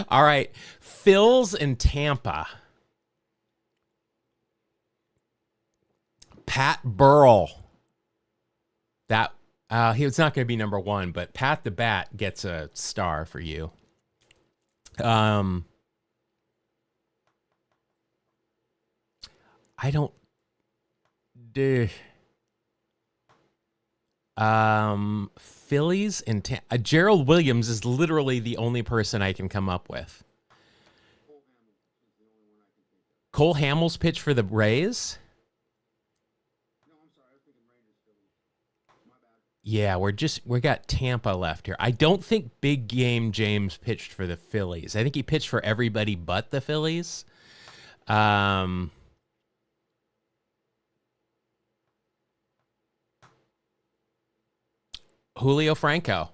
All right, Phils in Tampa. Pat Burrell. That he was not going to be number one, but Pat the Bat gets a star for you. I don't. Phillies and Gerald Williams is literally the only person I can come up with. Cole Hamels pitched for the Rays. Yeah, we got Tampa left here. I don't think Big Game James pitched for the Phillies. I think he pitched for everybody but the Phillies. Julio Franco.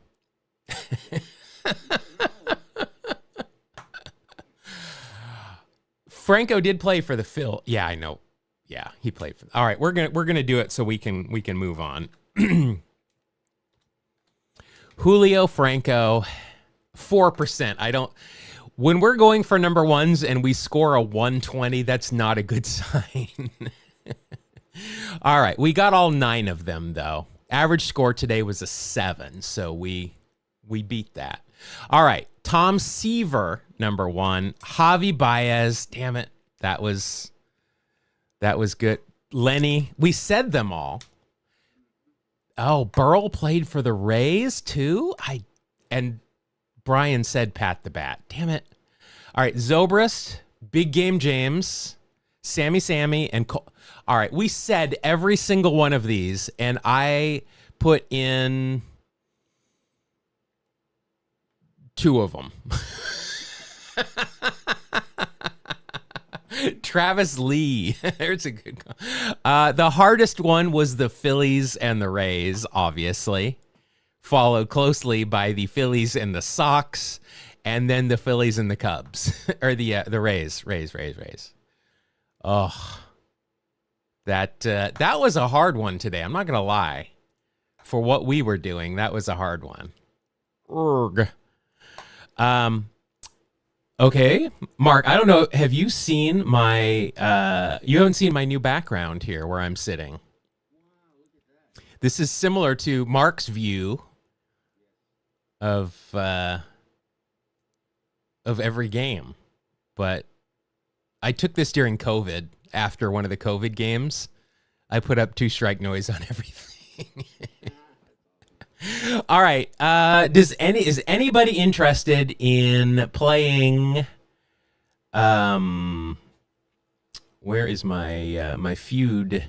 Franco did play for the Phil. Yeah, I know. Yeah, he played for. All right, we're gonna do it so we can move on. Julio Franco, 4%. I don't. When we're going for number ones and we score a 120, that's not a good sign. All right, we got all 9 of them though. Average score today was a 7, so we beat that. All right, Tom Seaver, number 1. Javi Baez, damn it, that was good. Lenny, we said them all. Oh, Burrell played for the Rays too. And Brian said Pat the Bat. Damn it. All right, Zobrist, Big Game James, Sammy, and Cole. All right, we said every single one of these, and I put in 2 of them. Travis Lee. There's a good one. The hardest one was the Phillies and the Rays, obviously. Followed closely by the Phillies and the Sox, and then the Phillies and the Cubs. Or the Rays. Rays. Oh. That was a hard one today. I'm not going to lie. For what we were doing, that was a hard one. Urgh. Okay, Mark, I don't know. Have you seen my, you haven't seen my new background here where I'm sitting. This is similar to Mark's view of every game, but I took this during COVID. After one of the COVID games, I put up 2 strike noise on everything. All right. Is anybody interested in playing? Where is my my feud?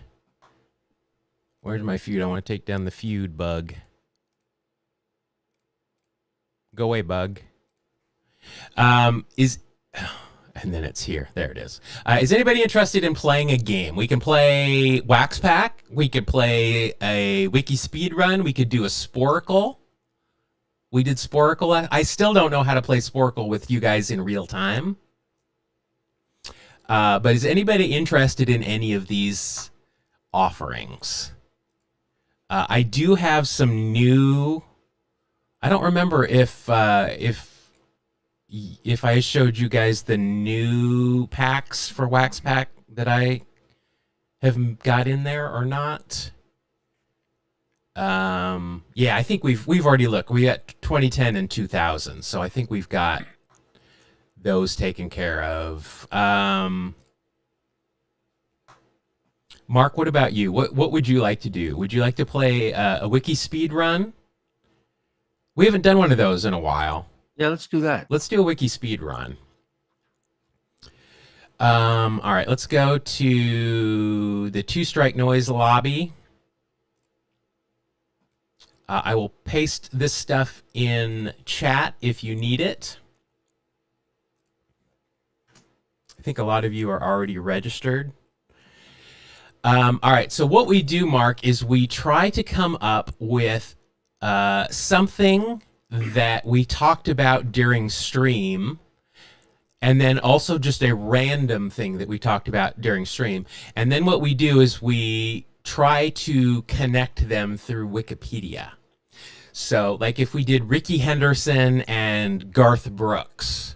Where's my feud? I want to take down the feud bug. Go away, bug. And then it's here. There it is. Is anybody interested in playing a game? We can play Wax Pack. We could play a Wiki Speed Run. We could do a Sporkle. We did Sporkle. I still don't know how to play Sporkle with you guys in real time. But is anybody interested in any of these offerings? I do have some new. I don't remember if I showed you guys the new packs for Wax Pack that I have got in there or not. Yeah, I think we've already looked. We got 2010 and 2000, so I think we've got those taken care of. Mark, what about you? What would you like to do? Would you like to play a Wiki Speed Run? We haven't done one of those in a while. Yeah, let's do that. Let's do a Wiki Speed Run. All right, let's go to the 2 strike noise lobby. I will paste this stuff in chat if you need it. I think a lot of you are already registered. All right, so what we do, Mark, is we try to come up with something that we talked about during stream, and then also just a random thing that we talked about during stream. And then what we do is we try to connect them through Wikipedia. So, like if we did Ricky Henderson and Garth Brooks,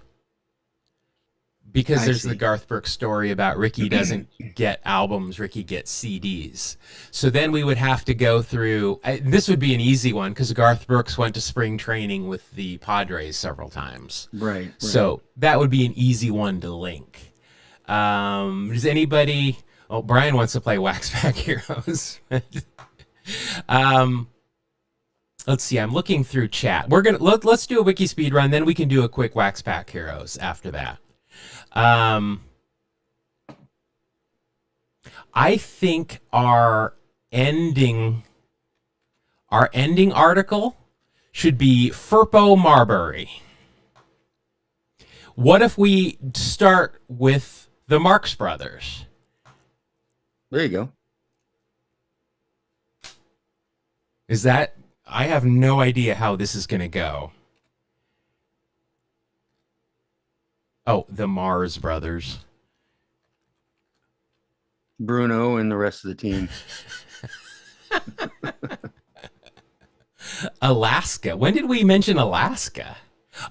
because there's the Garth Brooks story about Ricky doesn't get albums, Ricky gets CDs. So then we would have to go through, this would be an easy one because Garth Brooks went to spring training with the Padres several times. Right. So that would be an easy one to link. Does anybody Oh, Brian wants to play Wax Pack Heroes. Let's see. I'm looking through chat. Let's do a wiki speed run, then we can do a quick Wax Pack Heroes after that. I think our ending article should be Furpo Marbury. What if we start with the Marx Brothers? There you go. Is that... I have no idea how this is going to go. Oh, the Mars Brothers. Bruno and the rest of the team. Alaska. When did we mention Alaska?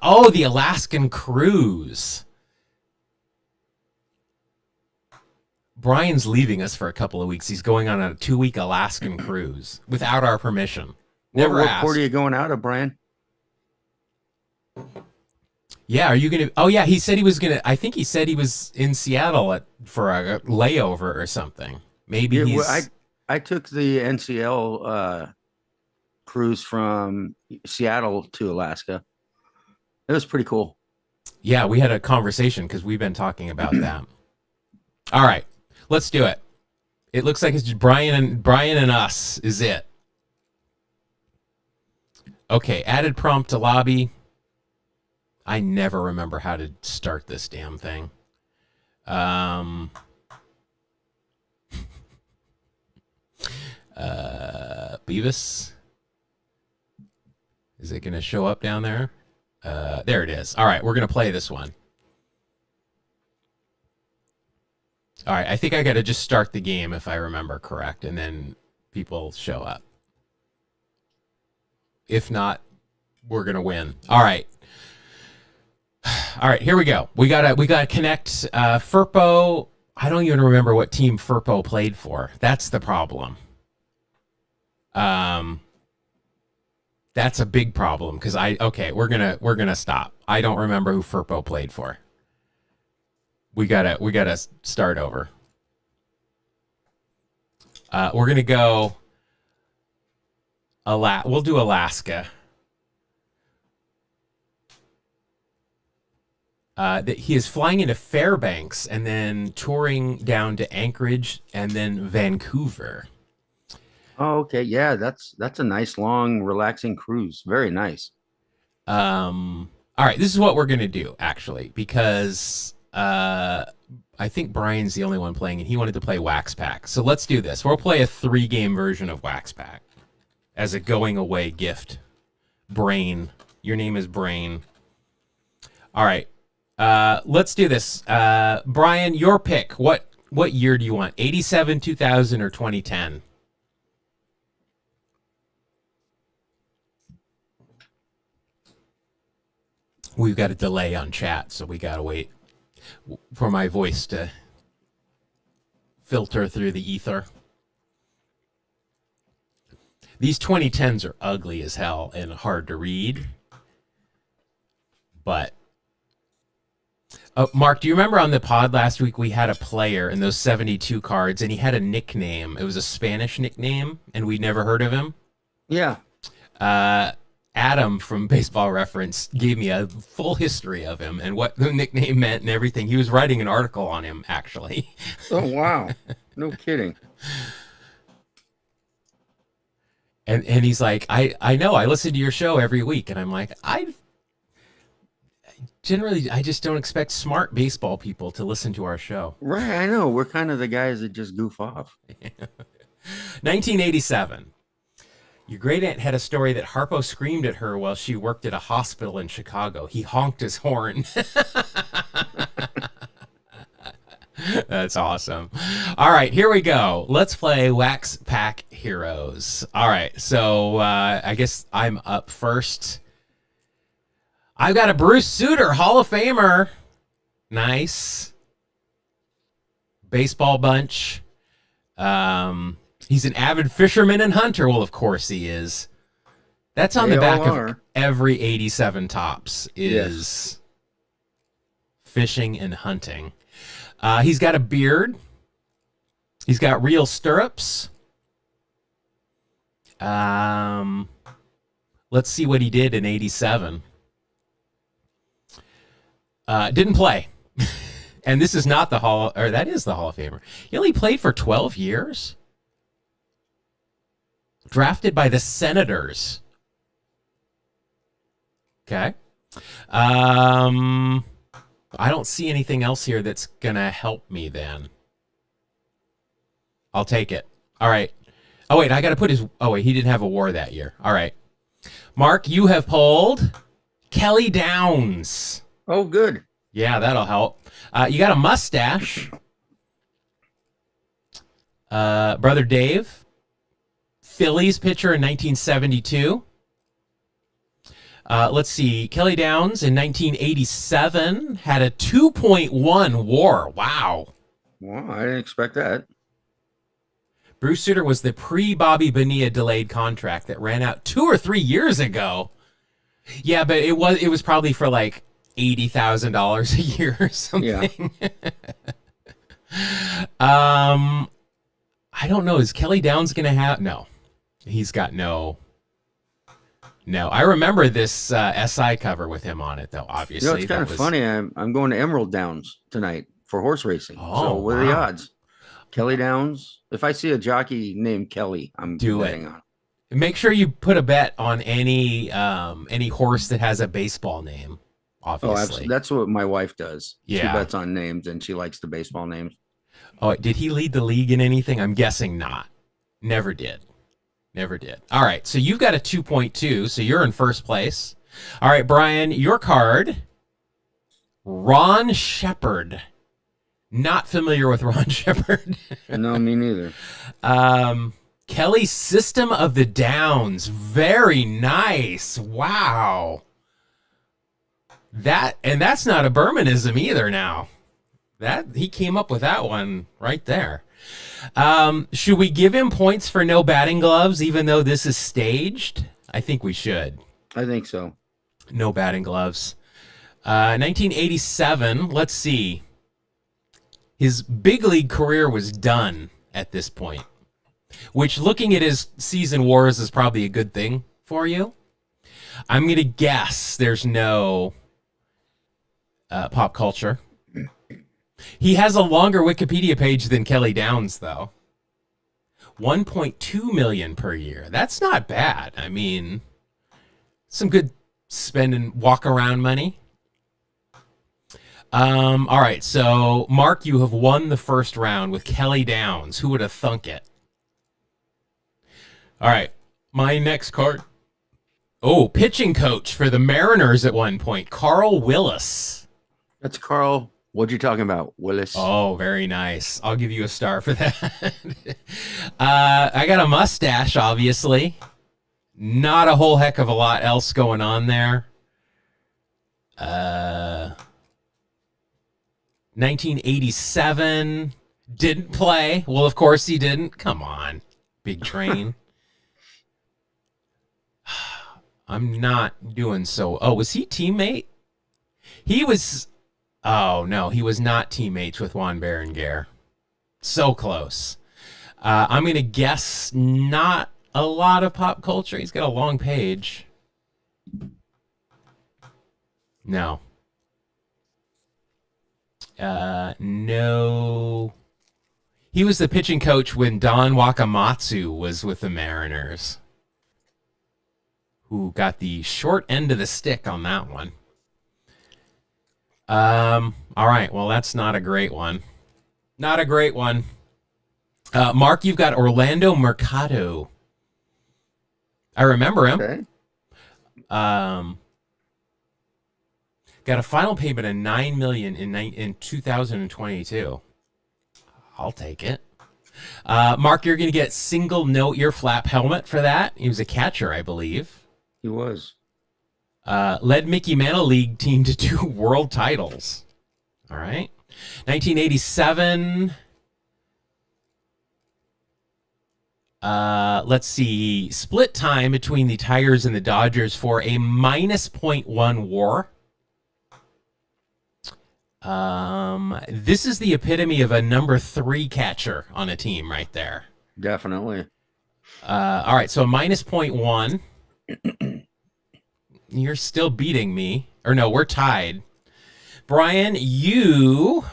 Oh, the Alaskan cruise. Brian's leaving us for a couple of weeks. He's going on a 2-week Alaskan cruise without our permission. Never what asked. port are you going out of, Brian? Yeah, are you going to... Oh, yeah, he said he was going to... I think he said he was in Seattle for a layover or something. Maybe Yeah, he's... well, I took the NCL cruise from Seattle to Alaska. It was pretty cool. Yeah, we had a conversation because we've been talking about that. All right, let's do it. It looks like it's just Brian and us is it. Okay, added prompt to lobby. I never remember how to start this damn thing. Beavis. Is it going to show up down there? There it is. All right, we're going to play this one. All right, I think I got to just start the game if I remember correct, and then people show up. If not, we're going to win. All right. All right, here we go. We gotta connect Furpo. I don't even remember what team Furpo played for. That's the problem. That's a big problem because we're gonna stop. I don't remember who Furpo played for. We gotta start over. We're gonna go. We'll do Alaska. That he is flying into Fairbanks and then touring down to Anchorage and then Vancouver. Oh, okay. Yeah, that's a nice, long, relaxing cruise. Very nice. All right, this is what we're gonna do actually, because I think Brian's the only one playing, and he wanted to play Wax Pack. So let's do this. We'll play a 3-game version of Wax Pack as a going away gift. Brain, your name is Brain. All right. Let's do this. Brian, your pick. What year do you want? 87, 2000, or 2010? We've got a delay on chat, so we gotta wait for my voice to filter through the ether. These 2010s are ugly as hell and hard to read. But Mark, do you remember on the pod last week we had a player in those 72 cards, and he had a nickname. It was a Spanish nickname, and we'd never heard of him? Yeah. Adam from Baseball Reference gave me a full history of him and what the nickname meant and everything. He was writing an article on him, actually. Oh, wow. No kidding. And he's like, I know, I listen to your show every week. And I'm like, I just don't expect smart baseball people to listen to our show. Right, I know. We're kind of the guys that just goof off. 1987. Your great aunt had a story that Harpo screamed at her while she worked at a hospital in Chicago. He honked his horn. That's awesome. All right, here we go. Let's play Wax Pack Heroes. All right, so I guess I'm up first. I've got a Bruce Sutter, Hall of Famer. Nice. Baseball bunch. He's an avid fisherman and hunter. Well, of course he is. That's on the back of every 87 Tops is fishing and hunting. He's got a beard. He's got real stirrups. Let's see what he did in 87. Didn't play. And this is not the that is the Hall of Famer. He only played for 12 years. Drafted by the Senators. Okay. I don't see anything else here that's going to help me then. I'll take it. All right. Oh, wait, I got to put his... Oh, wait, he didn't have a war that year. All right. Mark, you have pulled Kelly Downs. Oh, good. Yeah, that'll help. You got a mustache. Brother Dave. Phillies pitcher in 1972. Let's see. Kelly Downs in 1987 had a 2.1 WAR. Wow. Well, I didn't expect that. Bruce Sutter was the pre-Bobby Bonilla delayed contract that ran out 2 or 3 years ago. Yeah, but it was probably for like $80,000 a year or something. Yeah. I don't know. Is Kelly Downs going to have... No. He's got no... No. I remember this SI cover with him on it, though, obviously. You know, it's kind of funny. I'm going to Emerald Downs tonight for horse racing. Oh, so what are the odds? Kelly Downs. If I see a jockey named Kelly, I'm betting on. Make sure you put a bet on any horse that has a baseball name. Obviously, that's what my wife does. Yeah. She bets on names, and she likes the baseball names. Oh, did he lead the league in anything? I'm guessing not. Never did. All right, so you've got a 2.2, so you're in first place. All right, Brian, your card. Ron Shepard. Not familiar with Ron Shepard. No, me neither. Kelly System of the Downs. Very nice. Wow. That's not a Bermanism either now. That he came up with that one right there. Should we give him points for no batting gloves, even though this is staged? I think we should. I think so. No batting gloves. 1987. Let's see. His big league career was done at this point, which looking at his season wars is probably a good thing for you. I'm going to guess there's no pop culture. He has a longer Wikipedia page than Kelly Downs, though. 1.2 million per year. That's not bad. I mean, some good spending walk around money. All right, so Mark, you have won the first round with Kelly Downs. Who would have thunk it? All right, my next card. Oh, pitching coach for the Mariners at one point, Carl Willis. That's Carl. What you talking about, Willis? Oh, very nice. I'll give you a star for that. I got a mustache, obviously. Not a whole heck of a lot else going on there. 1987. Didn't play. Well, of course he didn't. Come on, Big Train. I'm not doing so. Oh, was he teammate? He was... Oh, no, he was not teammates with Juan Berenguer. So close. I'm going to guess not a lot of pop culture. He's got a long page. No. No. He was the pitching coach when Don Wakamatsu was with the Mariners, who got the short end of the stick on that one. All right. Well, that's not a great one. Not a great one. Mark, you've got Orlando Mercado. I remember him. Okay. Got a final payment of $9 million in 2022. I'll take it. Mark, you're going to get single no ear flap helmet for that. He was a catcher, I believe. He was. Led Mickey Mantle League team to 2 world titles. All right. 1987. Let's see. Split time between the Tigers and the Dodgers for a -0.1 WAR. This is the epitome of a number 3 catcher on a team right there. Definitely. All right, so a minus 0.1. You're still beating me. Or no, we're tied. Brian, you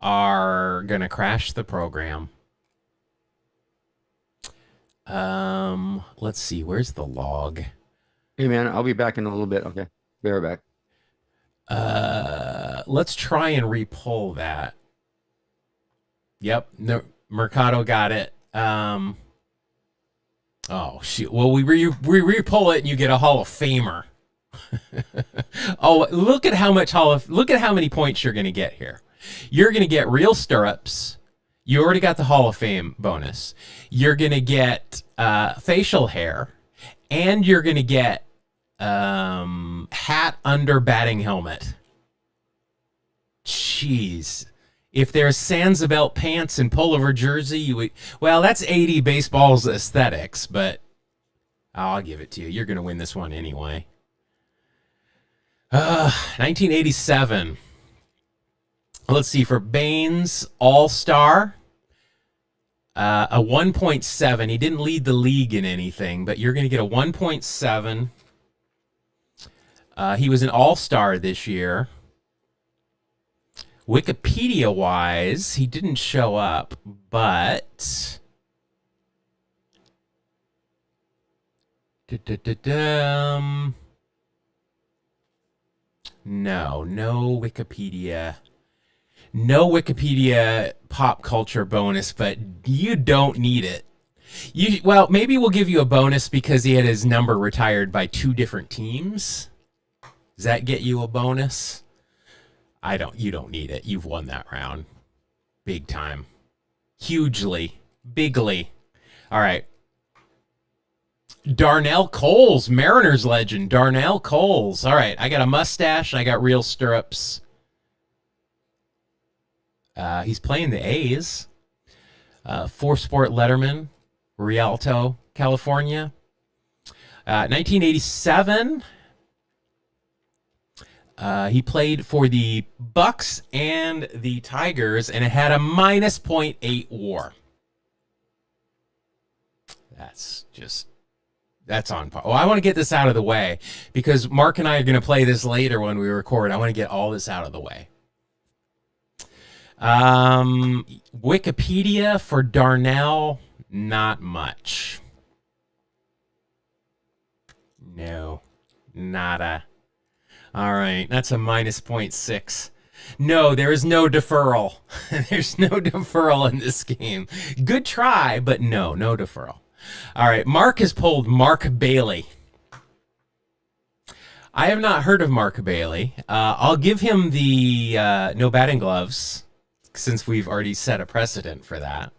are going to crash the program. Let's see. Where's the log? Hey, man, I'll be back in a little bit. Okay. Be right back. Let's try and repull that. Yep. No, Mercado got it. Oh, shoot. Well, we repull it and you get a Hall of Famer. Oh, look at how many points you're going to get here. You're going to get real stirrups. You already got the Hall of Fame bonus. You're going to get facial hair, and you're going to get hat under batting helmet. Jeez. If there's Sansabelt pants and pullover jersey, you would. Well, that's 80 baseball's aesthetics, but I'll give it to you. You're going to win this one anyway. 1987. Let's see, for Baines All-Star, a 1.7. He didn't lead the league in anything, but you're going to get a 1.7. He was an All-Star this year. Wikipedia-wise, he didn't show up, but... No Wikipedia. No Wikipedia pop culture bonus, but you don't need it. Well, maybe we'll give you a bonus because he had his number retired by 2 different teams. Does that get you a bonus? You don't need it. You've won that round. Big time. Hugely. Bigly. All right. Darnell Coles, Mariners legend. Darnell Coles. All right. I got a mustache. I got real stirrups. He's playing the A's. 4-sport letterman. Rialto, California. 1987. He played for the Bucks and the Tigers, and it had a minus 0.8 WAR. That's on par. Oh, I want to get this out of the way because Mark and I are going to play this later when we record. I want to get all this out of the way. Wikipedia for Darnell, not much. No, nada. All right, that's a minus 0.6. No, there is no deferral. There's no deferral in this game. Good try, but no deferral. All right, Mark has pulled Mark Bailey. I have not heard of Mark Bailey. I'll give him the no batting gloves since we've already set a precedent for that.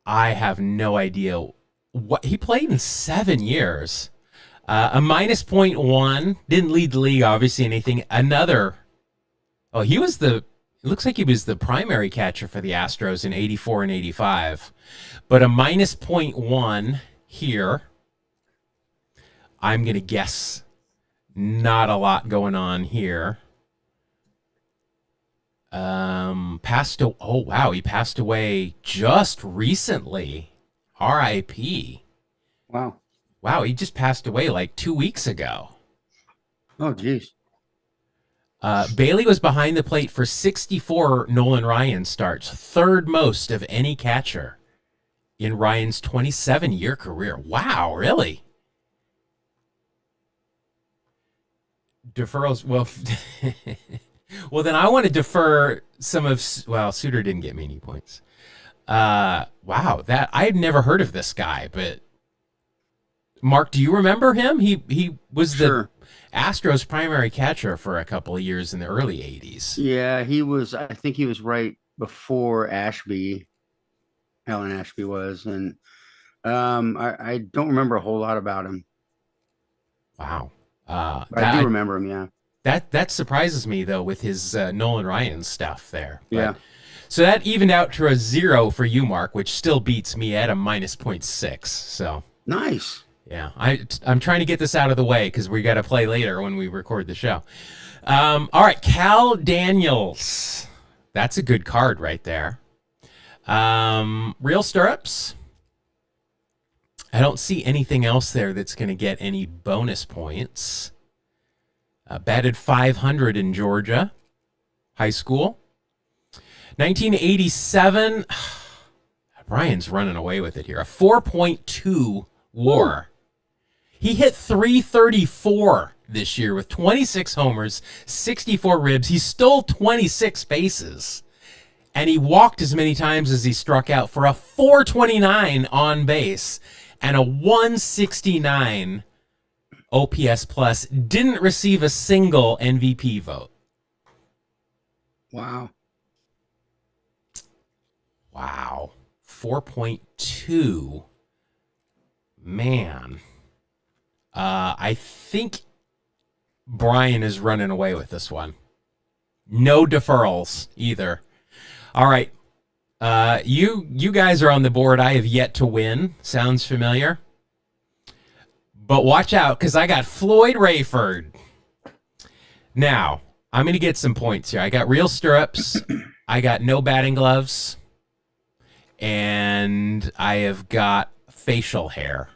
I have no idea what he played in 7 years. A minus 0.1, didn't lead the league, obviously, anything. It looks like he was the primary catcher for the Astros in 84 and 85. But a minus 0.1 here. I'm going to guess not a lot going on here. He passed away just recently. R.I.P. Wow, he just passed away like 2 weeks ago. Oh, geez. Bailey was behind the plate for 64 Nolan Ryan starts, third most of any catcher in Ryan's 27-year career. Wow, really? Deferrals, well, well, then I want to defer some of, Suter didn't get me any points. Wow, I had never heard of this guy, but Mark, do you remember him? He was the Astros primary catcher for a couple of years in the early 80s. Yeah, he was. I think he was right before Ashby. Alan Ashby was, and I don't remember a whole lot about him. Wow. I do remember him. Yeah. That surprises me though with his Nolan Ryan stuff there. But, yeah. So that evened out to a 0 for you, Mark, which still beats me at a minus 0.6. So nice. Yeah, I'm trying to get this out of the way because we got to play later when we record the show. All right, Cal Daniels. That's a good card right there. Real Stirrups. I don't see anything else there that's going to get any bonus points. Batted .500 in Georgia high school. 1987. Brian's running away with it here. A 4.2 WAR. He hit .334 this year with 26 homers, 64 ribs. He stole 26 bases. And he walked as many times as he struck out for a .429 on base and a .169 OPS plus. Didn't receive a single MVP vote. Wow. Wow. 4.2. Man. I think Brian is running away with this one. No deferrals either. All right. You guys are on the board. I have yet to win. Sounds familiar? But watch out, because I got Floyd Rayford. Now, I'm going to get some points here. I got Real Stirrups. I got No Batting Gloves. And I have got Facial Hair.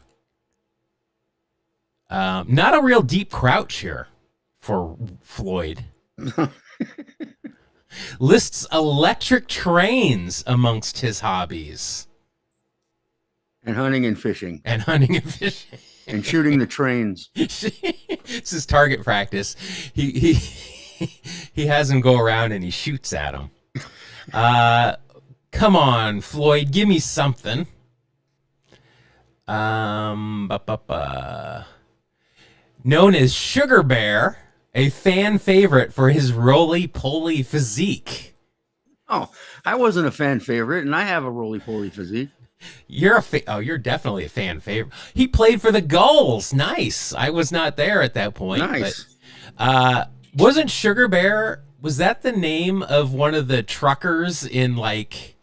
Not a real deep crouch here for Floyd. Lists electric trains amongst his hobbies. And hunting and fishing. And hunting and fishing. And shooting the trains. It's his target practice. He has him go around and he shoots at him. Come on, Floyd, give me something. Known as Sugar Bear, a fan favorite for his roly-poly physique. Oh, I wasn't a fan favorite, and I have a roly-poly physique. You're definitely a fan favorite. He played for the Gulls. Nice. I was not there at that point. Nice. But, wasn't Sugar Bear, was that the name of one of the truckers in, like,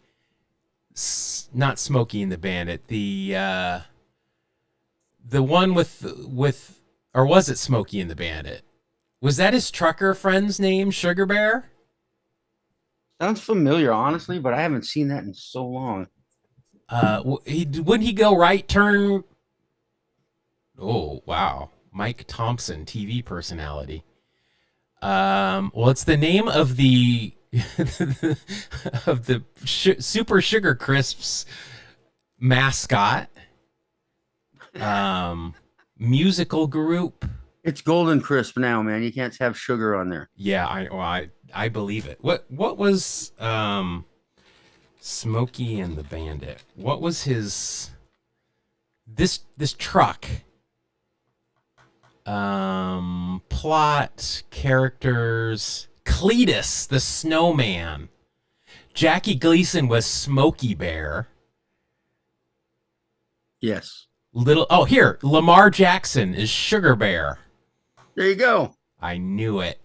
not Smokey and the Bandit, the one with, or was it Smokey and the Bandit? Was that his trucker friend's name, Sugar Bear? Sounds familiar, honestly, but I haven't seen that in so long. Wouldn't he go right turn? Oh, wow. Mike Thompson, TV personality. Well, it's the name of the of the Super Sugar Crisps mascot. Musical group. It's Golden Crisp now, man. You can't have sugar on there. Yeah, I believe it. What was Smokey and the Bandit? What was his this truck? Plot, characters, Cletus the snowman. Jackie Gleason was Smokey Bear. Yes. Here, Lamar Jackson is Sugar Bear. There you go. I knew it.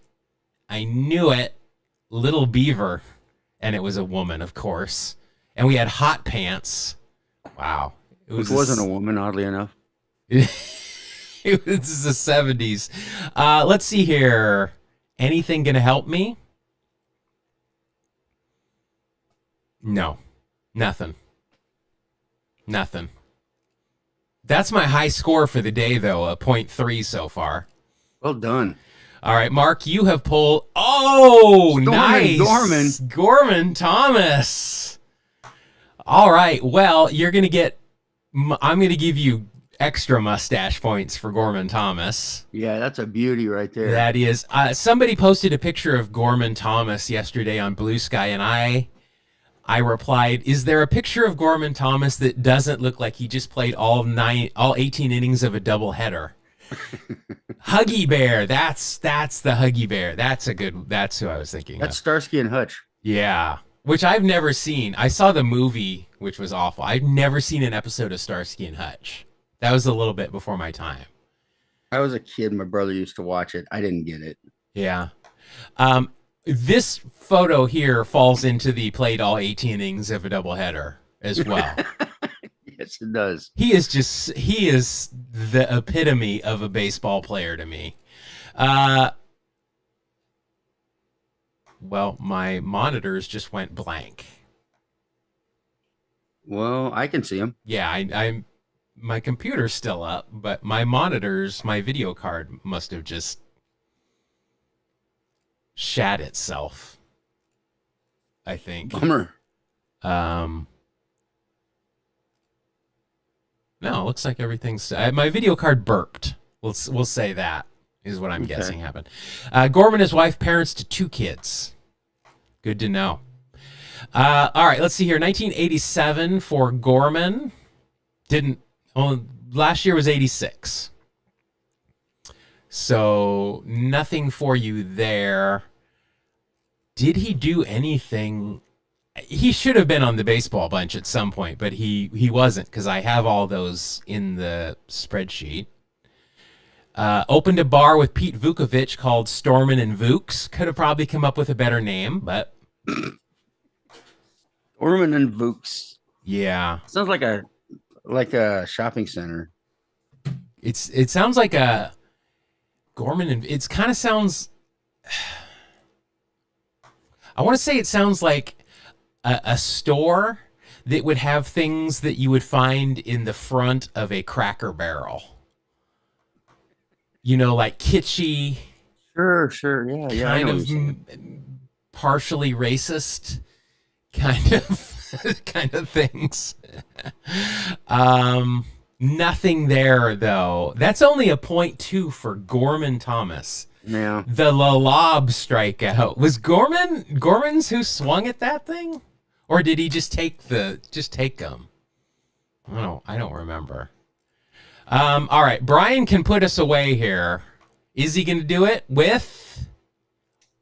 Little Beaver. And it was a woman, of course. And we had Hot Pants. Wow. Which wasn't a woman, oddly enough. It was the 70s. Let's see here. Anything gonna help me? No. Nothing. That's my high score for the day, though, a 0.3 so far. Well done. All right, Mark, you have pulled... Oh, nice. Gorman Thomas. All right, well, you're going to get... I'm going to give you extra mustache points for Gorman Thomas. Yeah, that's a beauty right there. That is. Somebody posted a picture of Gorman Thomas yesterday on Blue Sky, and I replied, is there a picture of Gorman Thomas that doesn't look like he just played all 18 innings of a doubleheader? Huggy Bear. That's the Huggy Bear. That's who I was thinking That's of. Starsky and Hutch. Yeah. Which I've never seen. I saw the movie, which was awful. I've never seen an episode of Starsky and Hutch. That was a little bit before my time. I was a kid. My brother used to watch it. I didn't get it. Yeah. This photo here falls into the played all 18 innings of a doubleheader as well. Yes, it does. He is the epitome of a baseball player to me. Well, my monitors just went blank. Well, I can see him. Yeah, my computer's still up, but my monitors, my video card must have just shat itself, I think. Bummer. No, it looks like everything's... my video card burped. We'll say that is what I'm guessing happened. Gorman and his wife, parents to 2 kids. Good to know. All right, let's see here. 1987 for Gorman. Last year was 86. So nothing for you there. Did he do anything? He should have been on the baseball bunch at some point, but he wasn't, because I have all those in the spreadsheet. Opened a bar with Pete Vukovich called Stormin' and Vooks. Could have probably come up with a better name, but... Orman and Vooks. Yeah. Sounds like a shopping center. It sounds like a Gorman, and it kind of sounds... I want to say it sounds like a store that would have things that you would find in the front of a Cracker Barrel. You know, like kitschy. Sure. Yeah. Kind of partially racist kind of things. Nothing there, though. That's only a 0.2 for Gorman Thomas. Yeah. The Lalab strikeout. Was Gorman's who swung at that thing? Or did he just take them? I don't remember. All right, Brian can put us away here. Is he going to do it with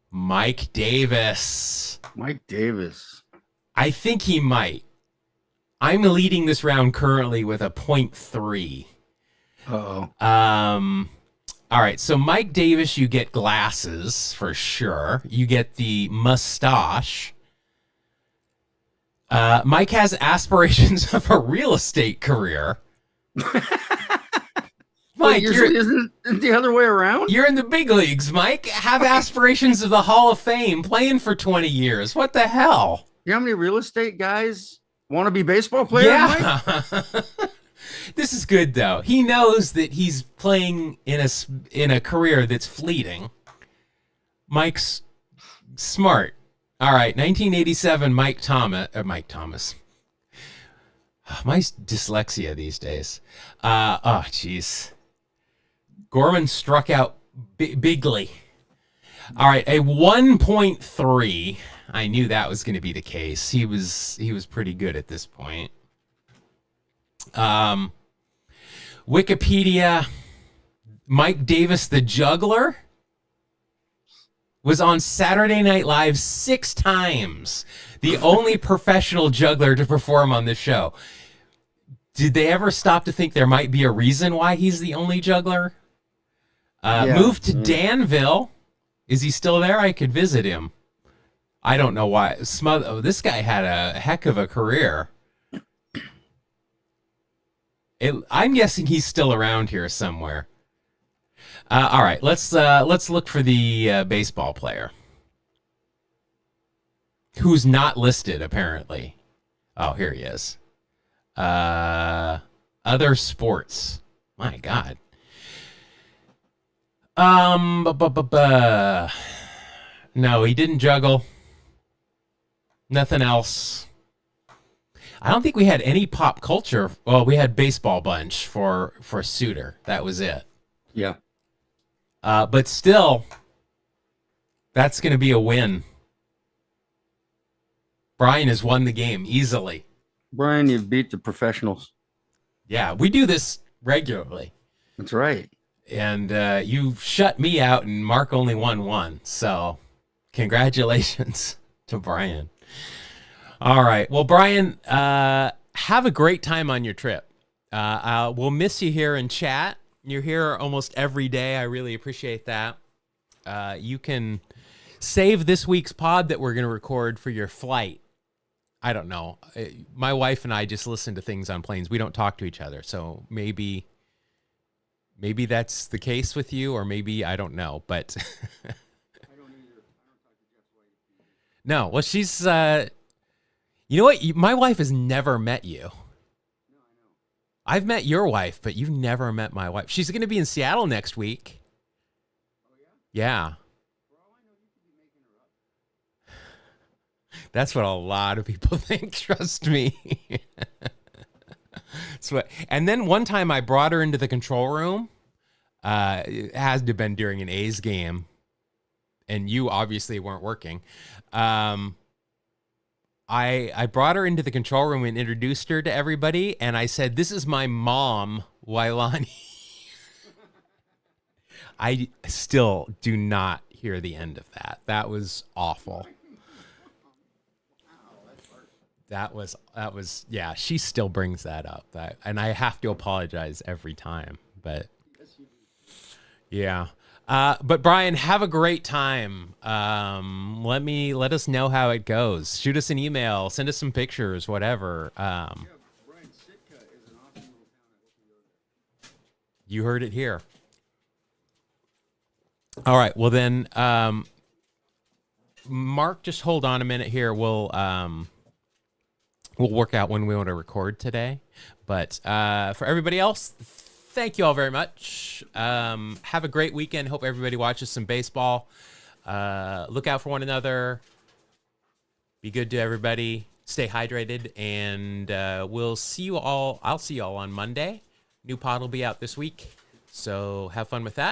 Mike Davis? Mike Davis. I think he might. I'm leading this round currently with a 0.3. Uh-oh. All right, so Mike Davis, you get glasses for sure. You get the mustache. Mike has aspirations of a real estate career. Mike, isn't it the other way around? You're in the big leagues, Mike. Have aspirations of the Hall of Fame, playing for 20 years. What the hell? You know how many real estate guys want to be baseball players, Mike? This is good, though. He knows that he's playing in a career that's fleeting. Mike's smart. All right, 1987, Mike Thomas. My dyslexia these days. Jeez. Gorman struck out bigly. All right, a 1.3. I knew that was going to be the case. He was pretty good at this point. Wikipedia, Mike Davis, the juggler, was on Saturday Night Live 6 times. The only professional juggler to perform on the show. Did they ever stop to think there might be a reason why he's the only juggler? Moved to Danville. Is he still there? I could visit him. I don't know why. This guy had a heck of a career. I'm guessing he's still around here somewhere. All right, let's look for the baseball player who's not listed apparently. Oh, here he is. Other sports. My God. No, he didn't juggle. Nothing else. I don't think we had any pop culture. Well, we had Baseball Bunch for Suter. That was it. Yeah. But still, that's going to be a win. Brian has won the game easily. Brian, you've beat the professionals. Yeah, we do this regularly. That's right. And you shut me out, and Mark only won 1. So congratulations to Brian. All right. Well, Brian, have a great time on your trip. We'll miss you here in chat. You're here almost every day. I really appreciate that. You can save this week's pod that we're going to record for your flight I don't know. My wife and I just listen to things on planes. We don't talk to each other. So maybe that's the case with you, or maybe I don't know. But no, well, she's, you know what? My wife has never met you. I've met your wife, but you've never met my wife. She's going to be in Seattle next week. Yeah. That's what a lot of people think. Trust me. And then one time I brought her into the control room. It has to have been during an A's game, and you obviously weren't working. I brought her into the control room and introduced her to everybody, and I said, "This is my mom, Wailani." I still do not hear the end of that. That was awful. That was, yeah, she still brings that up. And I have to apologize every time, but yeah. But Brian, have a great time. Let us know how it goes. Shoot us an email, send us some pictures, whatever. You heard it here. All right. Well then, Mark, just hold on a minute here. We'll work out when we want to record today. But for everybody else, thank you all very much. Have a great weekend. Hope everybody watches some baseball. Look out for one another. Be good to everybody. Stay hydrated. And we'll see you all. I'll see you all on Monday. New pod will be out this week. So have fun with that.